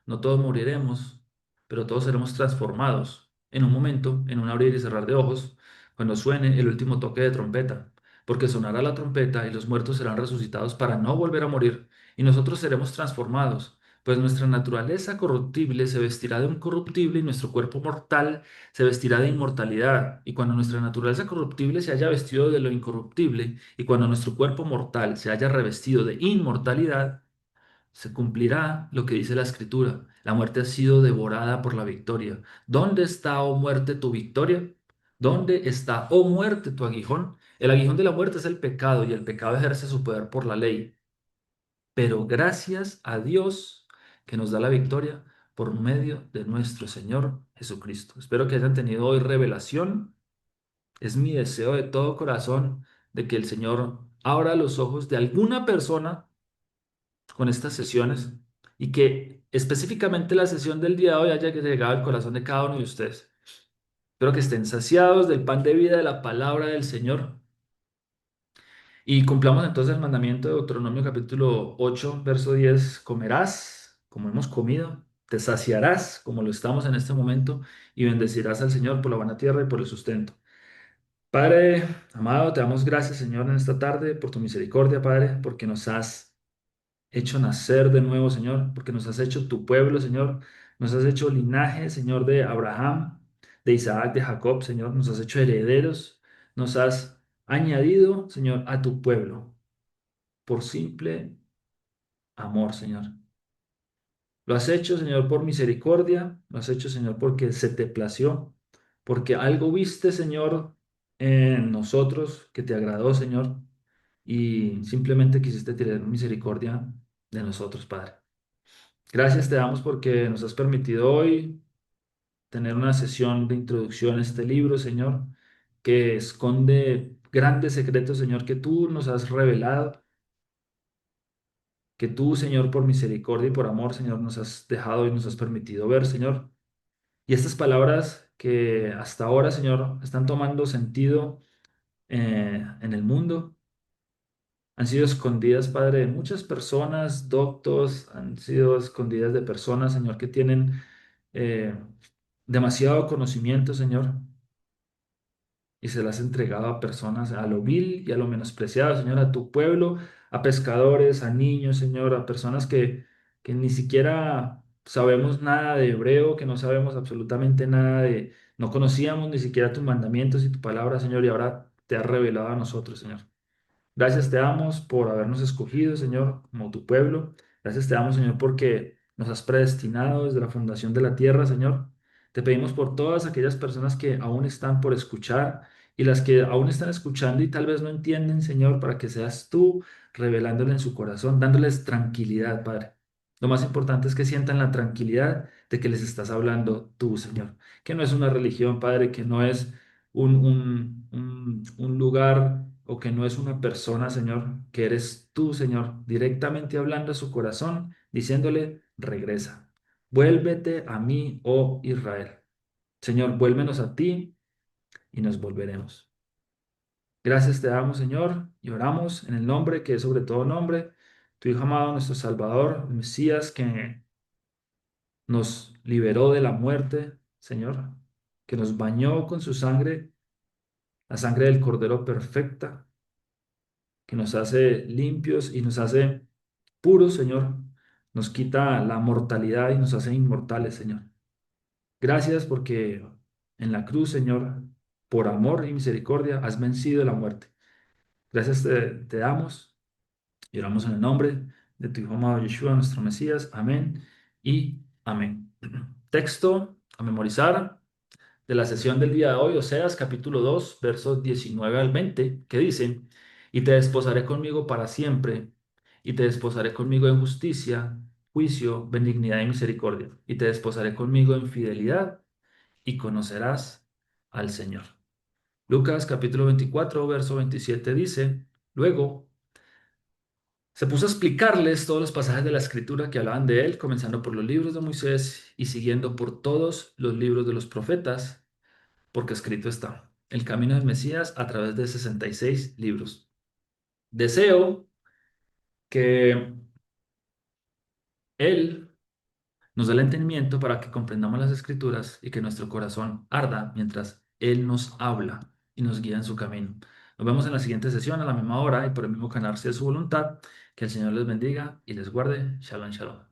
Speaker 1: No todos moriremos, pero todos seremos transformados en un momento, en un abrir y cerrar de ojos, cuando suene el último toque de trompeta, porque sonará la trompeta y los muertos serán resucitados para no volver a morir, y nosotros seremos transformados, pues nuestra naturaleza corruptible se vestirá de un corruptible y nuestro cuerpo mortal se vestirá de inmortalidad. Y cuando nuestra naturaleza corruptible se haya vestido de lo incorruptible, y cuando nuestro cuerpo mortal se haya revestido de inmortalidad, se cumplirá lo que dice la Escritura. La muerte ha sido devorada por la victoria. ¿Dónde está, oh muerte, tu victoria? ¿Dónde está, oh muerte, tu aguijón? El aguijón de la muerte es el pecado y el pecado ejerce su poder por la ley. Pero gracias a Dios que nos da la victoria por medio de nuestro Señor Jesucristo. Espero que hayan tenido hoy revelación. Es mi deseo de todo corazón de que el Señor abra los ojos de alguna persona con estas sesiones y que específicamente la sesión del día de hoy haya llegado al corazón de cada uno de ustedes. Espero que estén saciados del pan de vida de la palabra del Señor y cumplamos entonces el mandamiento de Deuteronomio capítulo 8 verso 10: comerás como hemos comido, te saciarás como lo estamos en este momento y bendecirás al Señor por la buena tierra y por el sustento. Padre amado, te damos gracias, Señor, en esta tarde por tu misericordia, Padre, porque nos has hecho nacer de nuevo, Señor, porque nos has hecho tu pueblo, Señor. Nos has hecho linaje, Señor, de Abraham, de Isaac, de Jacob, Señor. Nos has hecho herederos. Nos has añadido, Señor, a tu pueblo por simple amor, Señor. Lo has hecho, Señor, por misericordia. Lo has hecho, Señor, porque se te plació. Porque algo viste, Señor, en nosotros que te agradó, Señor. Y simplemente quisiste tener misericordia de nosotros, Padre. Gracias te damos porque nos has permitido hoy tener una sesión de introducción a este libro, Señor, que esconde grandes secretos, Señor, que tú nos has revelado, que tú, Señor, por misericordia y por amor, Señor, nos has dejado y nos has permitido ver, Señor. Y estas palabras que hasta ahora, Señor, están tomando sentido en el mundo, han sido escondidas, Padre, de muchas personas, doctos, han sido escondidas de personas, Señor, que tienen eh, demasiado conocimiento, Señor, y se las has entregado a personas, a lo vil y a lo menospreciado, Señor, a tu pueblo, a pescadores, a niños, Señor, a personas que ni siquiera sabemos nada de hebreo, que no sabemos absolutamente nada de, no conocíamos ni siquiera tus mandamientos y tu palabra, Señor, y ahora te has revelado a nosotros, Señor. Gracias te damos por habernos escogido, Señor, como tu pueblo. Gracias te damos, Señor, porque nos has predestinado desde la fundación de la tierra, Señor. Te pedimos por todas aquellas personas que aún están por escuchar y las que aún están escuchando y tal vez no entienden, Señor, para que seas tú revelándole en su corazón, dándoles tranquilidad, Padre. Lo más importante es que sientan la tranquilidad de que les estás hablando tú, Señor. Que no es una religión, Padre, que no es un lugar o que no es una persona, Señor, que eres tú, Señor, directamente hablando a su corazón, diciéndole, regresa, vuélvete a mí, oh Israel. Señor, vuélvenos a ti y nos volveremos. Gracias te damos, Señor, y oramos en el nombre que es sobre todo nombre, tu Hijo amado, nuestro Salvador, el Mesías, que nos liberó de la muerte, Señor, que nos bañó con su sangre, la sangre del Cordero perfecta, que nos hace limpios y nos hace puros, Señor. Nos quita la mortalidad y nos hace inmortales, Señor. Gracias porque En la cruz, Señor, por amor y misericordia, has vencido la muerte. Gracias te damos y oramos en el nombre de tu Hijo amado Yeshua, nuestro Mesías. Amén y amén. Texto a memorizar de la sesión del día de hoy, Oseas capítulo 2 versos 19 al 20, que dice, y te desposaré conmigo para siempre, y te desposaré conmigo en justicia, juicio, benignidad y misericordia, y te desposaré conmigo en fidelidad, y conocerás al Señor. Lucas capítulo 24 verso 27 dice, luego se puso a explicarles todos los pasajes de la escritura que hablaban de él, comenzando por los libros de Moisés y siguiendo por todos los libros de los profetas, porque escrito está, el camino del Mesías a través de 66 libros. Deseo que Él nos dé el entendimiento para que comprendamos las escrituras y que nuestro corazón arda mientras Él nos habla y nos guía en su camino. Nos vemos en la siguiente sesión a la misma hora y por el mismo canal, si es su voluntad. Que el Señor les bendiga y les guarde. Shalom, shalom.